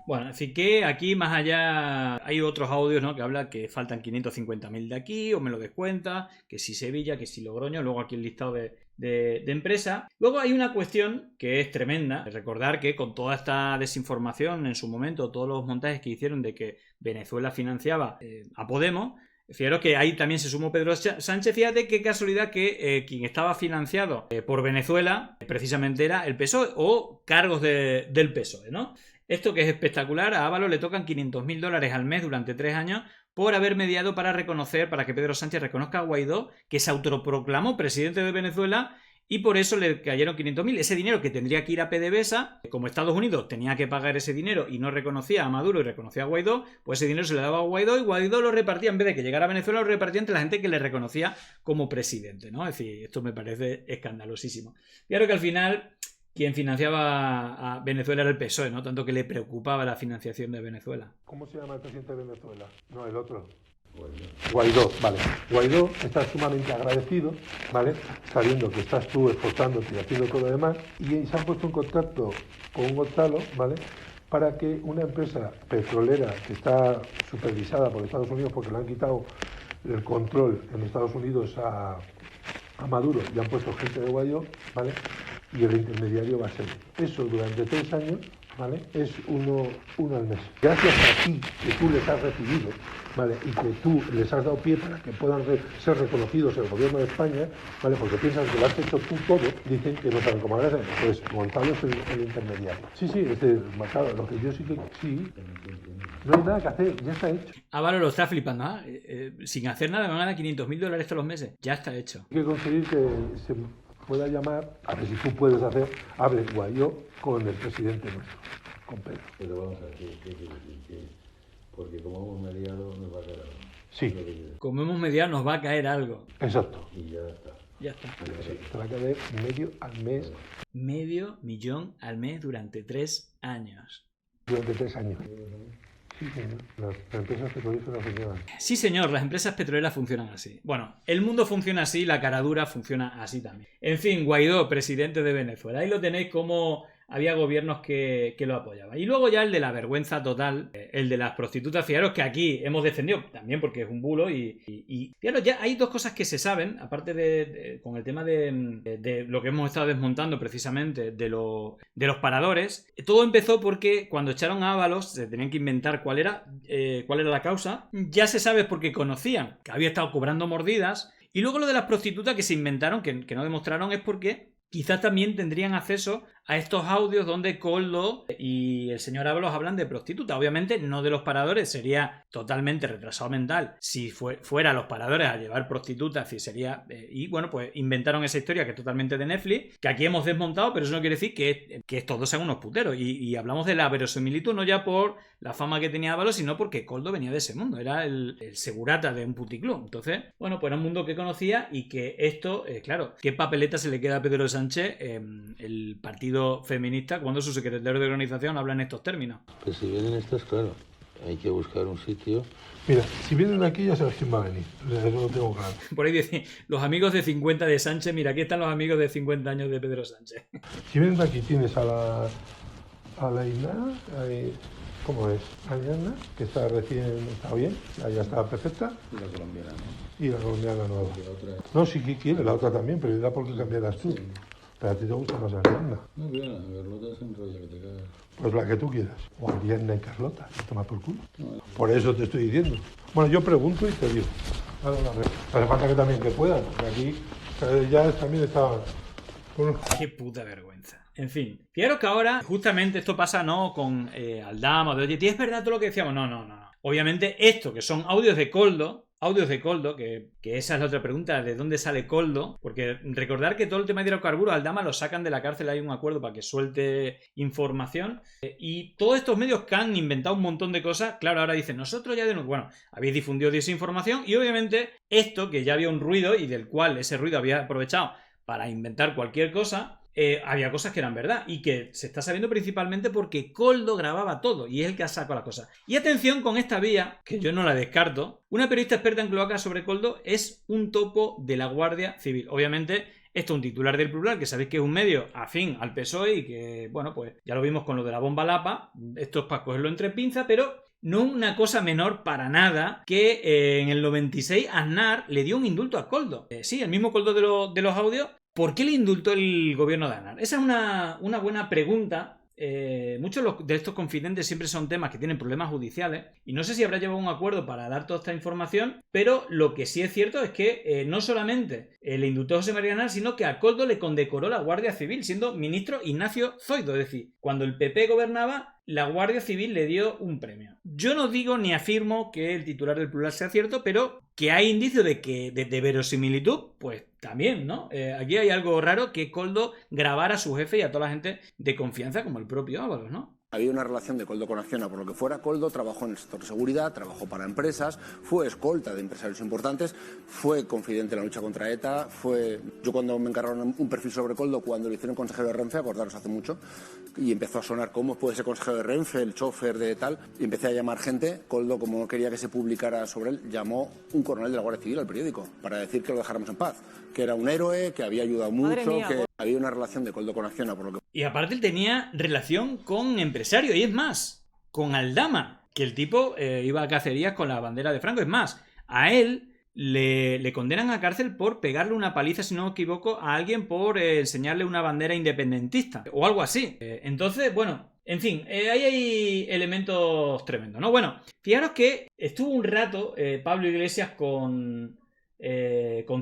Bueno, así que aquí más allá hay otros audios, ¿no? Que habla que faltan 550.000 de aquí, o me lo descuenta, que si Sevilla, que si Logroño, luego aquí el listado de empresa. Luego hay una cuestión que es tremenda, recordar que con toda esta desinformación en su momento, todos los montajes que hicieron de que Venezuela financiaba a Podemos, fijaros que ahí también se sumó Pedro Sánchez. Fíjate qué casualidad que quien estaba financiado por Venezuela precisamente era el PSOE o cargos del PSOE, ¿no? Esto que es espectacular, a Ábalos le tocan $500.000 al mes durante 3 años por haber mediado para que Pedro Sánchez reconozca a Guaidó, que se autoproclamó presidente de Venezuela, y por eso le cayeron 500.000. Ese dinero que tendría que ir a PDVSA, como Estados Unidos tenía que pagar ese dinero y no reconocía a Maduro y reconocía a Guaidó, pues ese dinero se le daba a Guaidó y Guaidó lo repartía, en vez de que llegara a Venezuela, lo repartía entre la gente que le reconocía como presidente, ¿no? Es decir, esto me parece escandalosísimo. Claro que al final quien financiaba a Venezuela era el PSOE, ¿no? Tanto que le preocupaba la financiación de Venezuela. ¿Cómo se llama el presidente de Venezuela? No, el otro. Guaidó, vale. Guaidó está sumamente agradecido, ¿vale? Sabiendo que estás tú esforzándote y haciendo todo lo demás, y se han puesto en contacto con Gonzalo, ¿vale? Para que una empresa petrolera que está supervisada por Estados Unidos, porque le han quitado el control en Estados Unidos a Maduro y han puesto gente de Guaidó, ¿vale? Y el intermediario va a ser eso durante 3 años, ¿vale? Es uno al mes. Gracias a ti, que tú les has recibido, ¿vale? Y que tú les has dado pie para que puedan ser reconocidos en el gobierno de España, ¿vale? Porque piensas que lo has hecho tú todo, dicen que no saben cómo agradecer. Pues Gonzalo es el intermediario. Sí, es marcado. Lo que yo sí. No hay nada que hacer, ya está hecho. Ábalos lo está flipando, ¿ah? Sin hacer nada me van a dar $500.000 todos los meses. Ya está hecho. Hay que conseguir que se pueda llamar, a ver si tú puedes hacer, hable Guaidó con el presidente nuestro, con Pedro. Pero vamos a ver, ¿qué quiere decir? Porque como hemos mediado nos va a caer algo. Sí. Como hemos mediado nos va a caer algo. Exacto. Y ya está. Ya está. Sí, te va a caer medio al mes. $500.000 al mes durante 3 años. Durante 3 años. Sí, señor. Las empresas petrolíferas funcionan. Sí, señor, las empresas petroleras funcionan así. Bueno, el mundo funciona así, la cara dura funciona así también. En fin, Guaidó, presidente de Venezuela. Ahí lo tenéis como había gobiernos que lo apoyaban. Y luego ya el de la vergüenza total, el de las prostitutas. Fijaros que aquí hemos defendido también porque es un bulo y fijaros, ya hay 2 cosas que se saben, aparte con el tema de lo que hemos estado desmontando precisamente de los paradores. Todo empezó porque cuando echaron a Ábalos se tenían que inventar cuál era la causa. Ya se sabe porque conocían que había estado cobrando mordidas. Y luego lo de las prostitutas que se inventaron, que no demostraron, es porque quizás también tendrían acceso a estos audios donde Koldo y el señor Ábalos hablan de prostitutas. Obviamente no de los paradores, sería totalmente retrasado mental si fuera a los paradores a llevar prostitutas, y sería... y bueno, pues inventaron esa historia que es totalmente de Netflix, que aquí hemos desmontado, pero eso no quiere decir que todos sean unos puteros. Y hablamos de la verosimilitud no ya por la fama que tenía Ábalos, sino porque Koldo venía de ese mundo, era el segurata de un puticlub. Entonces, bueno, pues era un mundo que conocía y que esto, claro, ¿qué papeleta se le queda a Pedro Sánchez, el partido feminista, cuando su secretario de organización habla en estos términos? Pues si vienen estos, claro, hay que buscar un sitio Mira, si vienen aquí ya sabes quién va a venir. O sea, eso lo tengo claro. Por ahí dice, los amigos de 50 de Sánchez, mira, aquí están los amigos de 50 años de Pedro Sánchez. Si vienen de aquí tienes a la Ina, ¿cómo es? A Diana, que está bien, ya está perfecta. Y la colombiana, ¿no? Y la colombiana nueva. Y la otra... No, sí que quiere, la otra también, pero da por qué cambiarás tú. Sí. Pero a ti te gusta más Ariadna. No, bien, Carlota se enrolla que te cagas. Pues la que tú quieras. O Ariadna y Carlota, toma por culo. No, por eso te estoy diciendo. Bueno, yo pregunto y te digo. Hace falta que también que puedan, porque aquí ya también estaban... Qué puta vergüenza. En fin, fijaros que ahora justamente esto pasa no con Aldama, de oye, ¿es verdad todo lo que decíamos? No. Obviamente esto, que son audios de Koldo, que esa es la otra pregunta, ¿de dónde sale Koldo? Porque recordar que todo el tema de hidrocarburos, Aldama lo sacan de la cárcel, hay un acuerdo para que suelte información, y todos estos medios que han inventado un montón de cosas, claro, ahora dicen, nosotros ya habéis difundido desinformación, y obviamente esto, que ya había un ruido, y del cual ese ruido había aprovechado para inventar cualquier cosa, había cosas que eran verdad y que se está sabiendo principalmente porque Koldo grababa todo y es el que sacó la cosa. Y atención con esta vía, que yo no la descarto, una periodista experta en cloacas sobre Koldo es un topo de la Guardia Civil. Obviamente, esto es un titular del Plural, que sabéis que es un medio afín al PSOE y que, bueno, pues ya lo vimos con lo de la bomba Lapa, esto es para cogerlo entre pinzas, pero no una cosa menor para nada que en el 96 Aznar le dio un indulto a Koldo. Sí, el mismo Koldo de los audios. ¿Por qué le indultó el gobierno de Aznar? Esa es una buena pregunta. Muchos de estos confidentes siempre son temas que tienen problemas judiciales y no sé si habrá llevado un acuerdo para dar toda esta información, pero lo que sí es cierto es que no solamente le indultó a José María Aznar, sino que a Koldo le condecoró la Guardia Civil siendo ministro Ignacio Zoido, es decir, cuando el PP gobernaba, la Guardia Civil le dio un premio. Yo no digo ni afirmo que el titular del Plural sea cierto, pero que hay indicios de verosimilitud, pues también, ¿no? Aquí hay algo raro que Koldo grabara a su jefe y a toda la gente de confianza, como el propio Ábalos, ¿no? Había una relación de Koldo con Acciona, por lo que fuera. Koldo trabajó en el sector de seguridad, trabajó para empresas, fue escolta de empresarios importantes, fue confidente en la lucha contra ETA, Yo cuando me encargaron un perfil sobre Koldo, cuando lo hicieron consejero de Renfe, acordaros hace mucho, y empezó a sonar cómo puede ser consejero de Renfe, el chofer de tal, y empecé a llamar gente. Koldo, como no quería que se publicara sobre él, llamó un coronel de la Guardia Civil al periódico para decir que lo dejáramos en paz, que era un héroe, que había ayudado mucho, que había una relación de Koldo con Acciona, por lo que... Y aparte él tenía relación con empresarios, y es más, con Aldama, que el tipo iba a cacerías con la bandera de Franco. Es más, a él le condenan a cárcel por pegarle una paliza, si no me equivoco, a alguien por enseñarle una bandera independentista, o algo así. Entonces, bueno... En fin, ahí hay elementos tremendos, ¿no? Bueno, fijaros que estuvo un rato Pablo Iglesias con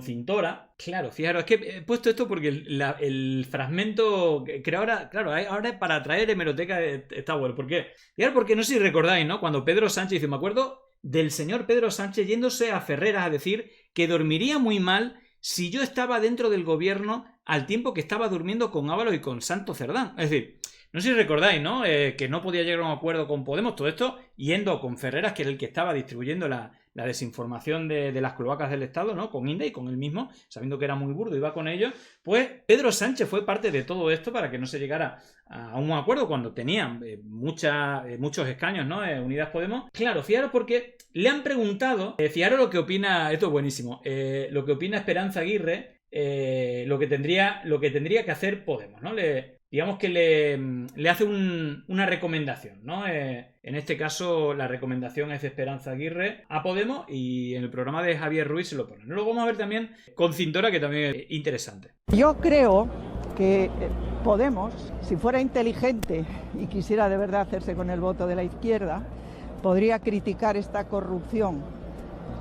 Cintora. Claro, fijaros, es que he puesto esto porque el fragmento, creo ahora para traer hemeroteca está bueno. ¿Por qué? Fijaros, porque no sé si recordáis, ¿no? Cuando Pedro Sánchez dice, me acuerdo del señor Pedro Sánchez yéndose a Ferreras a decir que dormiría muy mal si yo estaba dentro del gobierno al tiempo que estaba durmiendo con Ábalos y con Santos Cerdán. Es decir, no sé si recordáis, ¿no? Que no podía llegar a un acuerdo con Podemos, todo esto yendo con Ferreras, que era el que estaba distribuyendo la desinformación de las cloacas del Estado, ¿no? Con Inda y con él mismo, sabiendo que era muy burdo, iba con ellos. Pues Pedro Sánchez fue parte de todo esto para que no se llegara a un acuerdo cuando tenían muchos escaños, ¿no? Unidas Podemos. Claro, fijaros porque le han preguntado, fijaros lo que opina, esto es buenísimo, lo que opina Esperanza Aguirre, lo que tendría que hacer Podemos, ¿no? Digamos que le hace una recomendación, ¿no? En este caso, la recomendación es de Esperanza Aguirre a Podemos y en el programa de Javier Ruiz se lo ponen. Luego vamos a ver también con Cintora, que también es interesante. Yo creo que Podemos, si fuera inteligente y quisiera de verdad hacerse con el voto de la izquierda, podría criticar esta corrupción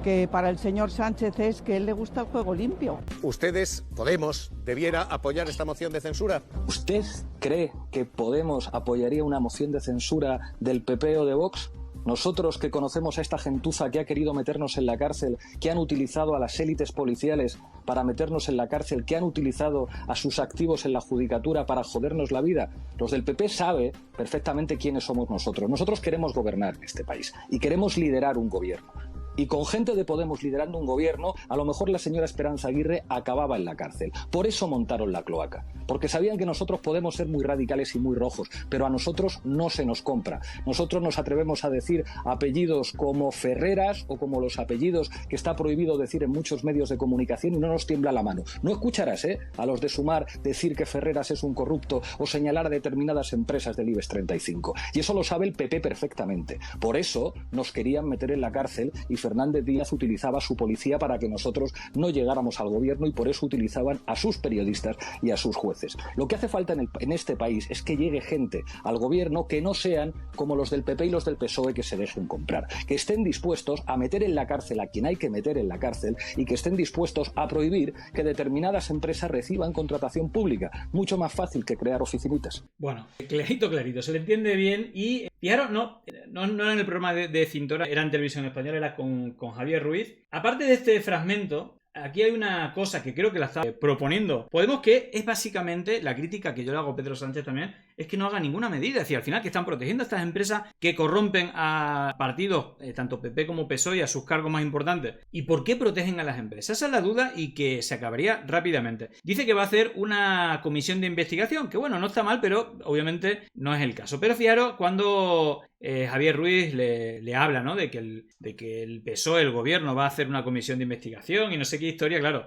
que para el señor Sánchez es que a él le gusta el juego limpio. ¿Ustedes, Podemos, debiera apoyar esta moción de censura? ¿Usted cree que Podemos apoyaría una moción de censura del PP o de Vox? Nosotros que conocemos a esta gentuza que ha querido meternos en la cárcel, que han utilizado a las élites policiales para meternos en la cárcel, que han utilizado a sus activos en la judicatura para jodernos la vida, los del PP saben perfectamente quiénes somos nosotros. Nosotros queremos gobernar este país y queremos liderar un gobierno. Y con gente de Podemos liderando un gobierno, a lo mejor la señora Esperanza Aguirre acababa en la cárcel. Por eso montaron la cloaca. Porque sabían que nosotros podemos ser muy radicales y muy rojos, pero a nosotros no se nos compra. Nosotros nos atrevemos a decir apellidos como Ferreras o como los apellidos que está prohibido decir en muchos medios de comunicación y no nos tiembla la mano. No escucharás a los de Sumar decir que Ferreras es un corrupto o señalar a determinadas empresas del IBEX 35. Y eso lo sabe el PP perfectamente. Por eso nos querían meter en la cárcel y Fernández Díaz utilizaba a su policía para que nosotros no llegáramos al gobierno y por eso utilizaban a sus periodistas y a sus jueces. Lo que hace falta en este país es que llegue gente al gobierno que no sean como los del PP y los del PSOE que se dejen comprar, que estén dispuestos a meter en la cárcel a quien hay que meter en la cárcel y que estén dispuestos a prohibir que determinadas empresas reciban contratación pública. Mucho más fácil que crear oficinitas. Bueno, clarito, se le entiende bien y fijaros, no era en el programa de Cintora, era en Televisión Española, era con Javier Ruiz. Aparte de este fragmento, aquí hay una cosa que creo que la está proponiendo Podemos, que es básicamente la crítica que yo le hago a Pedro Sánchez también, es que no haga ninguna medida. Es decir, al final que están protegiendo a estas empresas que corrompen a partidos, tanto PP como PSOE, y a sus cargos más importantes. ¿Y por qué protegen a las empresas? Esa es la duda y que se acabaría rápidamente. Dice que va a hacer una comisión de investigación, que bueno, no está mal, pero obviamente no es el caso. Pero fijaros cuando Javier Ruiz le habla, ¿no? de que el PSOE, el gobierno, va a hacer una comisión de investigación y no sé qué historia, claro,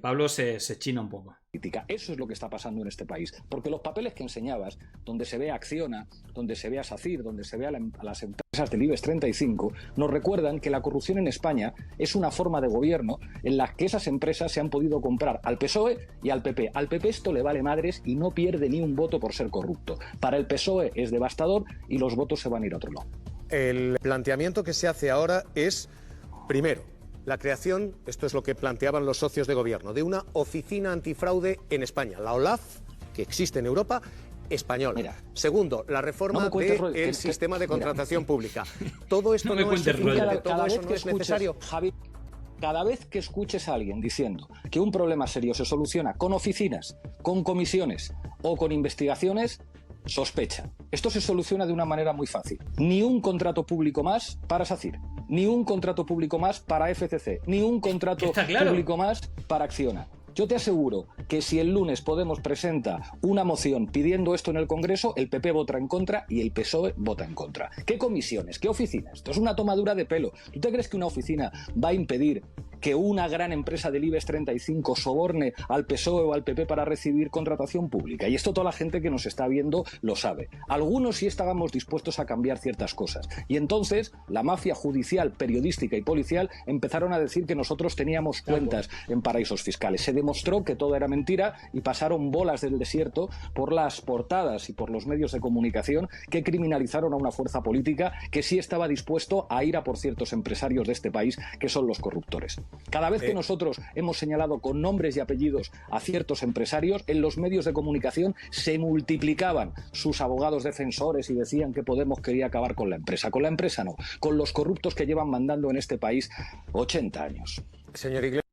Pablo se china un poco. Eso es lo que está pasando en este país, porque los papeles que enseñabas, donde se ve a Acciona, donde se ve a SACIR, donde se ve a las empresas del IBEX 35, nos recuerdan que la corrupción en España es una forma de gobierno en la que esas empresas se han podido comprar al PSOE y al PP. Al PP esto le vale madres y no pierde ni un voto por ser corrupto. Para el PSOE es devastador y los votos se van a ir a otro lado. El planteamiento que se hace ahora es, primero, la creación, esto es lo que planteaban los socios de gobierno, de una oficina antifraude en España, la OLAF, que existe en Europa, española. Mira, segundo, la reforma del sistema de contratación pública. Todo esto no es suficiente, todo eso no es necesario. Javi, cada vez que escuches a alguien diciendo que un problema serio se soluciona con oficinas, con comisiones o con investigaciones, sospecha. Esto se soluciona de una manera muy fácil. Ni un contrato público más para SACIR, ni un contrato público más para FCC, ni un contrato público más para Acciona. Yo te aseguro que si el lunes Podemos presenta una moción pidiendo esto en el Congreso, el PP vota en contra y el PSOE vota en contra. ¿Qué comisiones? ¿Qué oficinas? Esto es una tomadura de pelo. ¿Tú te crees que una oficina va a impedir que una gran empresa del IBEX 35 soborne al PSOE o al PP para recibir contratación pública? Y esto toda la gente que nos está viendo lo sabe. Algunos sí estábamos dispuestos a cambiar ciertas cosas. Y entonces la mafia judicial, periodística y policial empezaron a decir que nosotros teníamos cuentas en paraísos fiscales. Se demostró que todo era mentira y pasaron bolas del desierto por las portadas y por los medios de comunicación que criminalizaron a una fuerza política que sí estaba dispuesto a ir a por ciertos empresarios de este país que son los corruptores. Cada vez que nosotros hemos señalado con nombres y apellidos a ciertos empresarios, en los medios de comunicación se multiplicaban sus abogados defensores y decían que Podemos quería acabar con la empresa. Con la empresa no, con los corruptos que llevan mandando en este país 80 años. Señor Iglesias.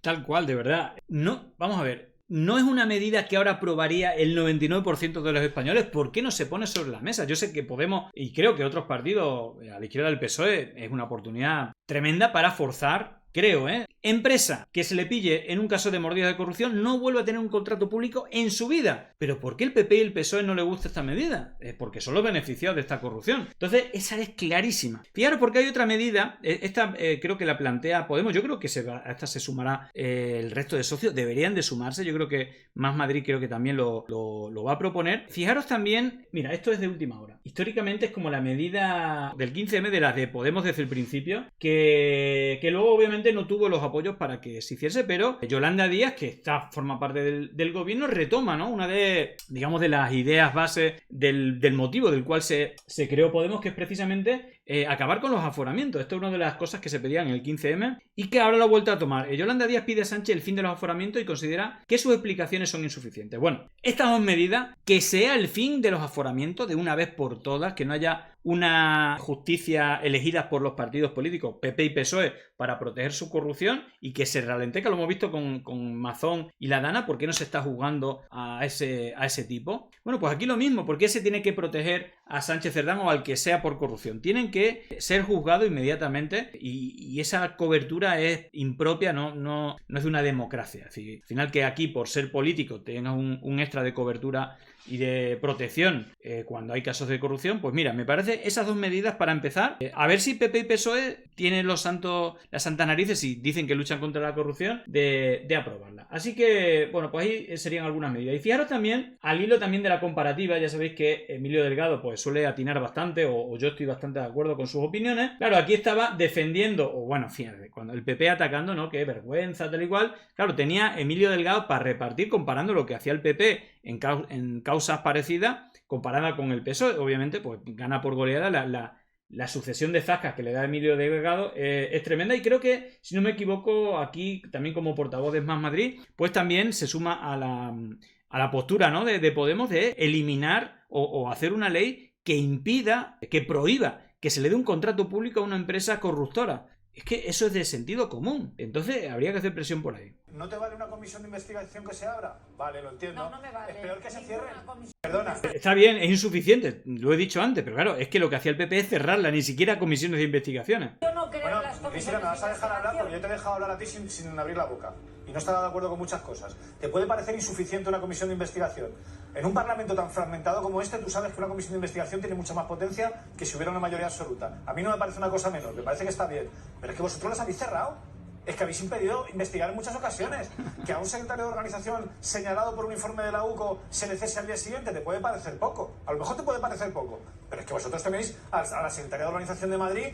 Tal cual, de verdad. No, vamos a ver. No es una medida que ahora aprobaría el 99% de los españoles. ¿Por qué no se pone sobre la mesa? Yo sé que Podemos, y creo que otros partidos a la izquierda del PSOE, es una oportunidad tremenda para forzar, creo, empresa que se le pille en un caso de mordida de corrupción no vuelve a tener un contrato público en su vida. ¿Pero por qué el PP y el PSOE no le gusta esta medida? Es porque son los beneficiados de esta corrupción. Entonces, esa es clarísima. Fijaros porque hay otra medida, esta creo que la plantea Podemos, yo creo que a esta se sumará el resto de socios, deberían de sumarse, yo creo que Más Madrid creo que también lo va a proponer. Fijaros también, mira, esto es de última hora. Históricamente es como la medida del 15M de las de Podemos desde el principio, que luego obviamente no tuvo los apoyos para que se hiciese, pero Yolanda Díaz, que forma parte del gobierno, retoma, ¿no? Una de, digamos, de las ideas base del motivo del cual se creó Podemos, que es precisamente acabar con los aforamientos. Esto es una de las cosas que se pedían en el 15M y que ahora lo ha vuelto a tomar. Yolanda Díaz pide a Sánchez el fin de los aforamientos y considera que sus explicaciones son insuficientes. Bueno, estas dos medidas, que sea el fin de los aforamientos de una vez por todas, que no haya una justicia elegida por los partidos políticos, PP y PSOE, para proteger su corrupción y que se ralentee, que lo hemos visto con Mazón y la Dana. ¿Por qué no se está juzgando a ese tipo? Bueno, pues aquí lo mismo. ¿Por qué se tiene que proteger a Sánchez Cerdán o al que sea por corrupción. Tienen que ser juzgados inmediatamente y esa cobertura es impropia, no es de una democracia. Es decir, al final que aquí por ser político tengas un extra de cobertura y de protección cuando hay casos de corrupción, pues mira, me parece esas dos medidas para empezar. A ver si PP y PSOE tienen las santas narices y dicen que luchan contra la corrupción de aprobarla. Así que, bueno, pues ahí serían algunas medidas. Y fijaros también, al hilo también de la comparativa, ya sabéis que Emilio Delgado pues suele atinar bastante, o yo estoy bastante de acuerdo con sus opiniones. Claro, aquí estaba defendiendo, o bueno, fíjate, cuando el PP atacando, ¿no? Qué vergüenza, tal y cual. Claro, tenía Emilio Delgado para repartir comparando lo que hacía el PP en causas parecidas, comparada con el PSOE. Obviamente, pues gana por goleada la sucesión de zascas que le da Emilio Delgado es tremenda, y creo que, si no me equivoco, aquí también como portavoz de Más Madrid, pues también se suma a la postura, ¿no? de Podemos de eliminar o hacer una ley que impida, que prohíba que se le dé un contrato público a una empresa corruptora. Es que eso es de sentido común. Entonces habría que hacer presión por ahí. ¿No te vale una comisión de investigación que se abra? Vale, lo entiendo. No me vale. Es peor que se cierre. Perdona. Está bien, es insuficiente, lo he dicho antes, pero claro, es que lo que hacía el PP es cerrarla, ni siquiera comisiones de investigaciones. Yo no creo Bueno, en las comisiones. Cristina, me vas a dejar hablar porque yo te he dejado hablar a ti sin abrir la boca. Y no estaba de acuerdo con muchas cosas. ¿Te puede parecer insuficiente una comisión de investigación? En un parlamento tan fragmentado como este, tú sabes que una comisión de investigación tiene mucha más potencia que si hubiera una mayoría absoluta. A mí no me parece una cosa menor, me parece que está bien. Pero es que vosotros las habéis cerrado. Es que habéis impedido investigar en muchas ocasiones. Que a un secretario de organización señalado por un informe de la UCO se le cese al día siguiente te puede parecer poco. A lo mejor te puede parecer poco. Pero es que vosotros tenéis a la secretaria de Organización de Madrid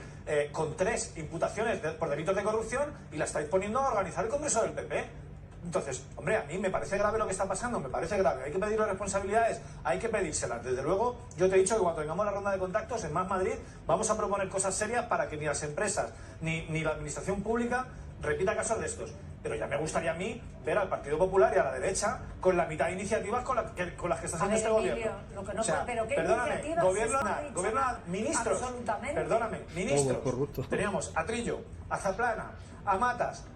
con 3 imputaciones por delitos de corrupción y la estáis poniendo a organizar el Congreso del PP. Entonces, hombre, a mí me parece grave lo que está pasando, me parece grave. Hay que pedir las responsabilidades, hay que pedírselas. Desde luego, yo te he dicho que cuando tengamos la ronda de contactos en Más Madrid, vamos a proponer cosas serias para que ni las empresas ni la administración pública repita casos de estos. Pero ya me gustaría a mí ver al Partido Popular y a la derecha con la mitad de iniciativas con las que está haciendo este gobierno. Lo que no, o sea, pero ¿qué perdóname, iniciativas gobierna ministros. Absolutamente. Perdóname, ministros. Teníamos a Trillo, a Zaplana, a Matas.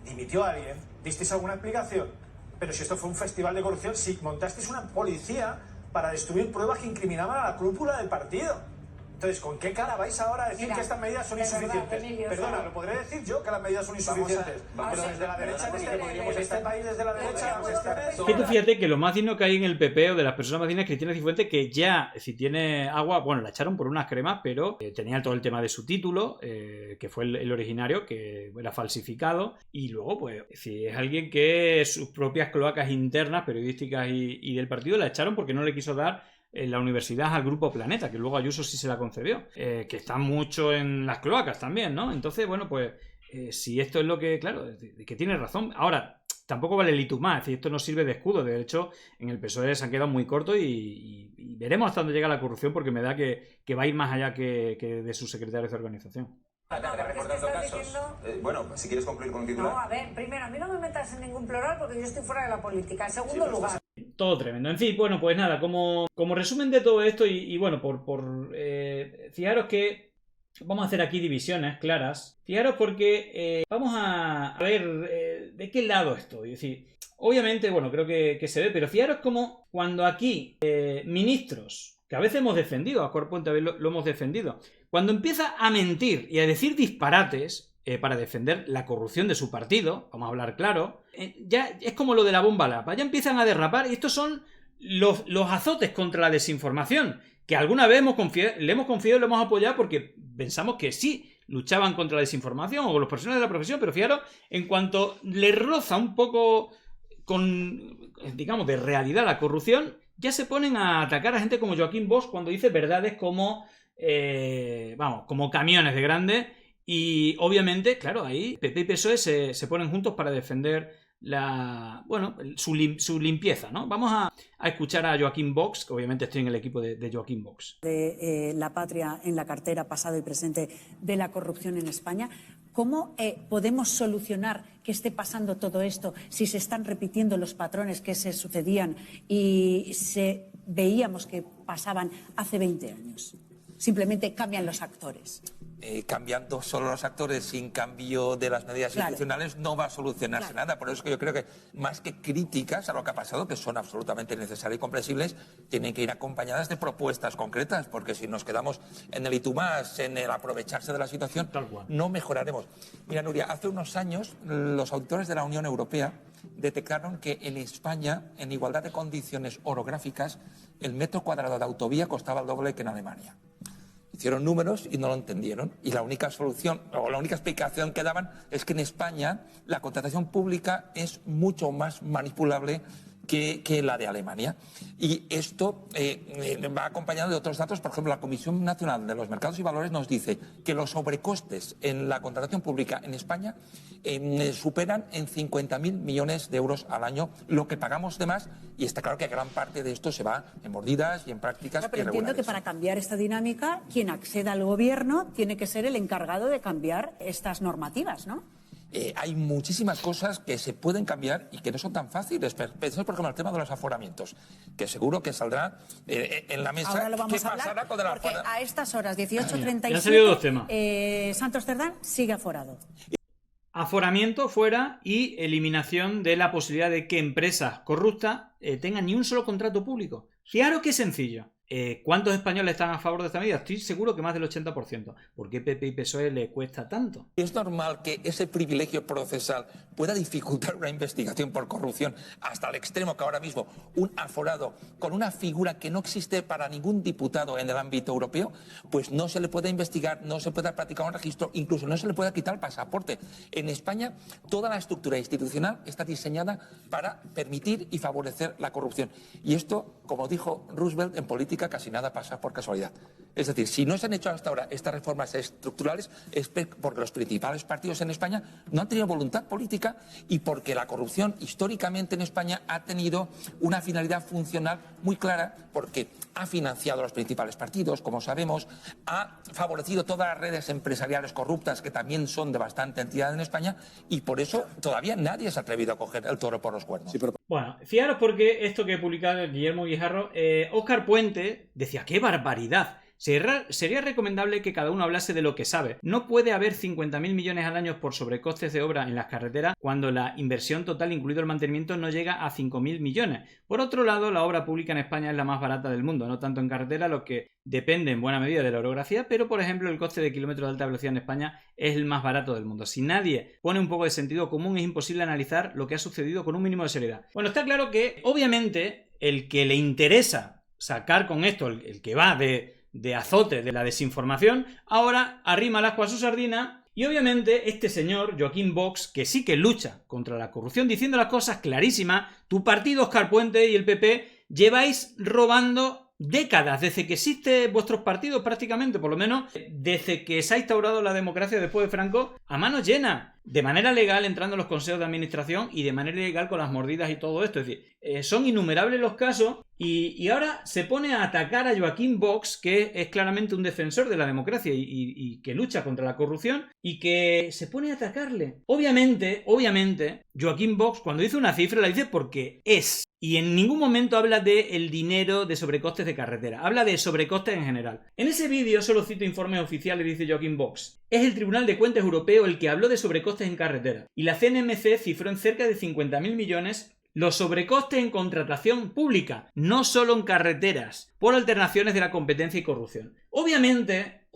Dimitió a alguien, disteis alguna explicación. Pero si esto fue un festival de corrupción, si montasteis una policía para destruir pruebas que incriminaban a la cúpula del partido. Entonces, ¿con qué cara vais ahora a decir que estas medidas son insuficientes? Verdad, Emilio, perdona, lo podré decir yo que las medidas son insuficientes. Pero desde la derecha, este país desde la derecha, que tú fíjate que lo más digno que hay en el PP o de las personas más dignas es Cristina Cifuentes, que ya, si tiene agua, bueno, la echaron por unas cremas, pero tenía todo el tema de su título, que fue el originario, que era falsificado, y luego, pues, si es alguien que sus propias cloacas internas, periodísticas y del partido, la echaron porque no le quiso dar en la universidad al Grupo Planeta, que luego Ayuso sí se la concedió, que está mucho en las cloacas también, ¿no? Entonces, bueno, pues si esto es lo que, claro, que tiene razón. Ahora, tampoco vale el litumá, es decir, esto no sirve de escudo. De hecho, en el PSOE se han quedado muy cortos y veremos hasta dónde llega la corrupción, porque me da que va a ir más allá que de sus secretarios de organización. Recordando casos. Bueno, si quieres concluir con un titular. No, a ver, primero, a mí no me metas en ningún plural porque yo estoy fuera de la política. En segundo lugar. Todo tremendo. En fin, bueno, pues nada, como resumen de todo esto y bueno, fijaros que vamos a hacer aquí divisiones claras. Fijaros porque vamos a ver de qué lado estoy. Es decir, obviamente, bueno, creo que se ve, pero fijaros como cuando aquí ministros, que a veces hemos defendido, a cuerpo entero lo hemos defendido, cuando empieza a mentir y a decir disparates para defender la corrupción de su partido, vamos a hablar claro, ya es como lo de la bomba Lapa, ya empiezan a derrapar, y estos son los azotes contra la desinformación, que alguna vez le hemos confiado y lo hemos apoyado porque pensamos que sí luchaban contra la desinformación o los profesionales de la profesión, pero fijaros, en cuanto le roza un poco con, digamos, de realidad la corrupción, ya se ponen a atacar a gente como Joaquín Bosch cuando dice verdades como, como camiones de grandes. Y obviamente, claro, ahí PP y PSOE se ponen juntos para defender su limpieza, ¿no? Vamos a escuchar a Joaquín Bosch, que obviamente estoy en el equipo de Joaquín Bosch. De la patria en la cartera, pasado y presente de la corrupción en España. ¿Cómo podemos solucionar que esté pasando todo esto si se están repitiendo los patrones que se sucedían y veíamos que pasaban hace 20 años? Simplemente cambian los actores. cambiando solo los actores sin cambio de las medidas institucionales no va a solucionarse nada. Por eso es que yo creo que más que críticas a lo que ha pasado, que son absolutamente necesarias y comprensibles, tienen que ir acompañadas de propuestas concretas, porque si nos quedamos en el y tú más, en el aprovecharse de la situación, no mejoraremos. Mira, Nuria, hace unos años los auditores de la Unión Europea detectaron que en España, en igualdad de condiciones orográficas, el metro cuadrado de autovía costaba el doble que en Alemania. Hicieron números y no lo entendieron. Y la única solución, o la única explicación que daban, es que en España la contratación pública es mucho más manipulable que la de Alemania. Y esto va acompañado de otros datos. Por ejemplo, la Comisión Nacional de los Mercados y Valores nos dice que los sobrecostes en la contratación pública en España superan en 50.000 millones de euros al año lo que pagamos de más, y está claro que gran parte de esto se va en mordidas y en prácticas pero entiendo que para cambiar esta dinámica, quien acceda al gobierno tiene que ser el encargado de cambiar estas normativas, ¿no? Hay muchísimas cosas que se pueden cambiar y que no son tan fáciles. Pensemos, por ejemplo, el tema de los aforamientos, que seguro que saldrá en la mesa. Ahora lo vamos ¿Qué a hablar, pasará con el porque a estas horas, 18:37, ya han salido dos temas. Santos Cerdán sigue aforado. Aforamiento fuera y eliminación de la posibilidad de que empresas corruptas tengan ni un solo contrato público. Fijaros qué sencillo. ¿Cuántos españoles están a favor de esta medida? Estoy seguro que más del 80%. ¿Por qué PP y PSOE le cuesta tanto? Es normal que ese privilegio procesal pueda dificultar una investigación por corrupción hasta el extremo que ahora mismo un aforado con una figura que no existe para ningún diputado en el ámbito europeo, pues no se le puede investigar, no se puede practicar un registro, incluso no se le puede quitar el pasaporte. En España toda la estructura institucional está diseñada para permitir y favorecer la corrupción. Y esto, como dijo Roosevelt, en política casi nada pasa por casualidad. Es decir, si no se han hecho hasta ahora estas reformas estructurales es porque los principales partidos en España no han tenido voluntad política y porque la corrupción históricamente en España ha tenido una finalidad funcional muy clara, porque ha financiado a los principales partidos, como sabemos, ha favorecido todas las redes empresariales corruptas que también son de bastante entidad en España, y por eso todavía nadie se ha atrevido a coger el toro por los cuernos. Sí, pero... Bueno, fijaros porque esto que he publicado Guillermo Guijarro, Óscar Puente decía, ¡qué barbaridad! Sería recomendable que cada uno hablase de lo que sabe. No puede haber 50.000 millones al año por sobrecostes de obra en las carreteras cuando la inversión total, incluido el mantenimiento, no llega a 5.000 millones. Por otro lado, la obra pública en España es la más barata del mundo, no tanto en carretera, lo que depende en buena medida de la orografía, pero por ejemplo el coste de kilómetros de alta velocidad en España es el más barato del mundo. Si nadie pone un poco de sentido común, es imposible analizar lo que ha sucedido con un mínimo de seriedad. Bueno, está claro que obviamente el que le interesa sacar con esto, el que va de azote de la desinformación, ahora arrima el ascua a su sardina, y obviamente este señor, Joaquín Vox, que sí que lucha contra la corrupción, diciendo las cosas clarísimas. Tu partido, Óscar Puente y el PP, lleváis robando décadas, desde que existe vuestros partidos prácticamente, por lo menos desde que se ha instaurado la democracia después de Franco, a manos llenas, de manera legal entrando en los consejos de administración y de manera ilegal con las mordidas y todo esto. Es decir, son innumerables los casos, y ahora se pone a atacar a Joaquín Vox, que es claramente un defensor de la democracia y que lucha contra la corrupción, y que se pone a atacarle. Obviamente, Joaquín Vox cuando dice una cifra la dice porque es. Y en ningún momento habla del dinero de sobrecostes de carretera. Habla de sobrecostes en general. En ese vídeo, solo cito informes oficiales, dice Joaquín Vox. Es el Tribunal de Cuentas Europeo el que habló de sobrecostes en carretera. Y la CNMC cifró en cerca de 50.000 millones los sobrecostes en contratación pública, no solo en carreteras, por alternaciones de la competencia y corrupción. Obviamente,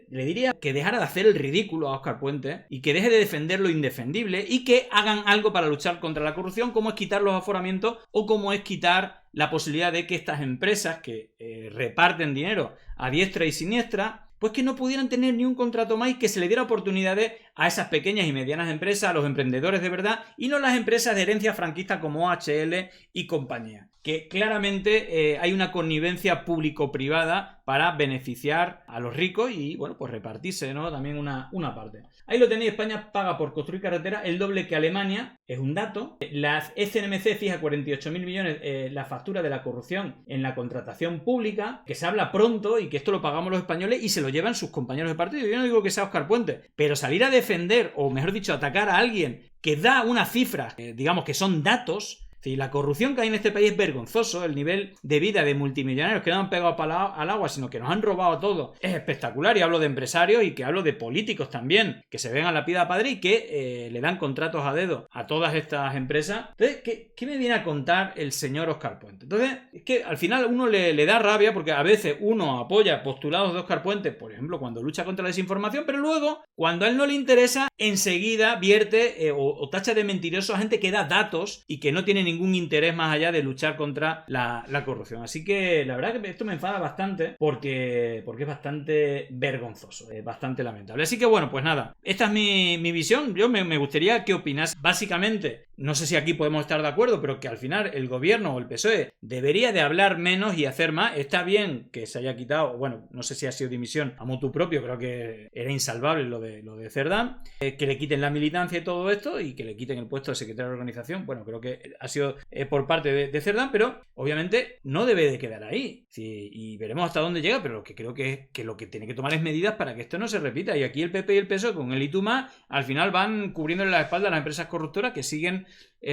le diría que dejara de hacer el ridículo a Óscar Puente y que deje de defender lo indefendible y que hagan algo para luchar contra la corrupción, como es quitar los aforamientos o como es quitar la posibilidad de que estas empresas que reparten dinero a diestra y siniestra, pues que no pudieran tener ni un contrato más y que se le diera oportunidades a esas pequeñas y medianas empresas, a los emprendedores de verdad, y no las empresas de herencia franquista como OHL y compañía. Que claramente hay una connivencia público-privada para beneficiar a los ricos y, bueno, pues repartirse, ¿no?, también una parte. Ahí lo tenéis, España paga por construir carreteras el doble que Alemania, es un dato. La CNMC fija 48.000 millones la factura de la corrupción en la contratación pública, que se habla pronto y que esto lo pagamos los españoles y se lo llevan sus compañeros de partido. Yo no digo que sea Óscar Puente, pero salir a defender, o mejor dicho, atacar a alguien que da unas cifras, digamos que son datos. Y la corrupción que hay en este país es vergonzoso. El nivel de vida de multimillonarios que no han pegado al agua, sino que nos han robado todo, es espectacular. Y hablo de empresarios y que hablo de políticos también, que se ven a la piedra padre y que le dan contratos a dedo a todas estas empresas. Entonces, ¿qué me viene a contar el señor Óscar Puente? Entonces, es que al final uno le da rabia porque a veces uno apoya postulados de Óscar Puente, por ejemplo, cuando lucha contra la desinformación, pero luego, cuando a él no le interesa, enseguida vierte o tacha de mentiroso a gente que da datos y que no tiene ningún interés más allá de luchar contra la corrupción. Así que la verdad que esto me enfada bastante porque es bastante vergonzoso, es bastante lamentable. Así que bueno, pues nada, esta es mi visión. Yo me gustaría que opinas. Básicamente, no sé si aquí podemos estar de acuerdo, pero que al final el gobierno o el PSOE debería de hablar menos y hacer más. Está bien que se haya quitado, bueno, no sé si ha sido dimisión a motu propio, creo que era insalvable lo de Cerdán, que le quiten la militancia y todo esto y que le quiten el puesto de secretario de organización. Bueno, creo que ha sido por parte de Cerdán, pero obviamente no debe de quedar ahí. Sí, y veremos hasta dónde llega, pero lo que creo que lo que tiene que tomar es medidas para que esto no se repita. Y aquí el PP y el PSOE con el Y tú más, al final van cubriéndole la espalda a las empresas corruptoras que siguen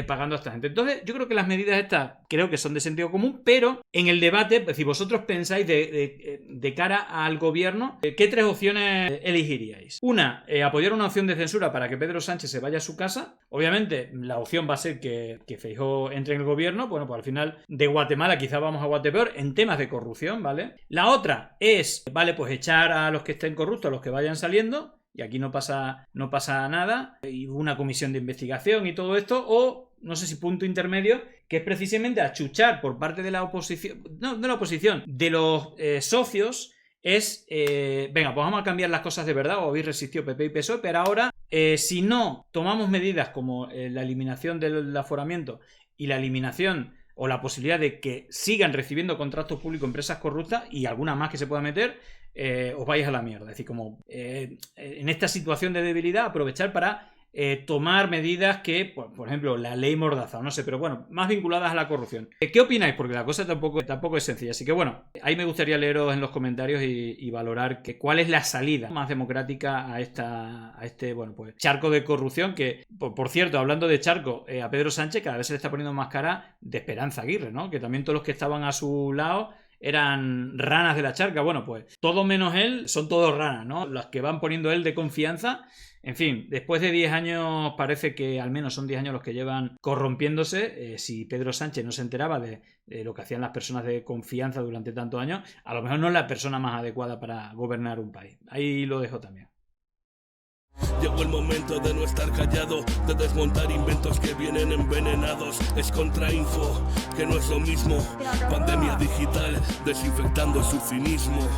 pagando a esta gente. Entonces, yo creo que las medidas estas creo que son de sentido común, pero en el debate, si vosotros pensáis de cara al gobierno, ¿qué tres opciones elegiríais? Una, apoyar una opción de censura para que Pedro Sánchez se vaya a su casa. Obviamente, la opción va a ser que Feijóo entre en el gobierno. Bueno, pues al final de Guatemala quizá vamos a Guatepeor en temas de corrupción, ¿vale? La otra es, vale, pues echar a los que estén corruptos, a los que vayan saliendo. Y aquí no pasa nada, y una comisión de investigación y todo esto, o no sé si punto intermedio, que es precisamente achuchar por parte de la oposición, no de la oposición, de los socios, es, venga, pues vamos a cambiar las cosas de verdad, o habéis resistido PP y PSOE, pero ahora, si no tomamos medidas como la eliminación del aforamiento y la eliminación o la posibilidad de que sigan recibiendo contratos públicos empresas corruptas y alguna más que se pueda meter, os vais a la mierda. Es decir, como en esta situación de debilidad, aprovechar para tomar medidas que, por ejemplo, la ley Mordaza, o no sé, pero bueno, más vinculadas a la corrupción. ¿Qué opináis? Porque la cosa tampoco es sencilla. Así que bueno, ahí me gustaría leeros en los comentarios y valorar cuál es la salida más democrática a este, bueno, pues charco de corrupción que, por cierto, hablando de charco, a Pedro Sánchez cada vez se le está poniendo más cara de Esperanza Aguirre, ¿no? Que también todos los que estaban a su lado eran ranas de la charca. Bueno, pues todo menos él son todos ranas, ¿no? Las que van poniendo él de confianza. En fin, después de 10 años, parece que al menos son 10 años los que llevan corrompiéndose. Si Pedro Sánchez no se enteraba de lo que hacían las personas de confianza durante tantos años, a lo mejor no es la persona más adecuada para gobernar un país. Ahí lo dejo también. Llegó el momento de no estar callado, de desmontar inventos que vienen envenenados. Es contrainfo, que no es lo mismo. Pandemia digital, desinfectando su cinismo.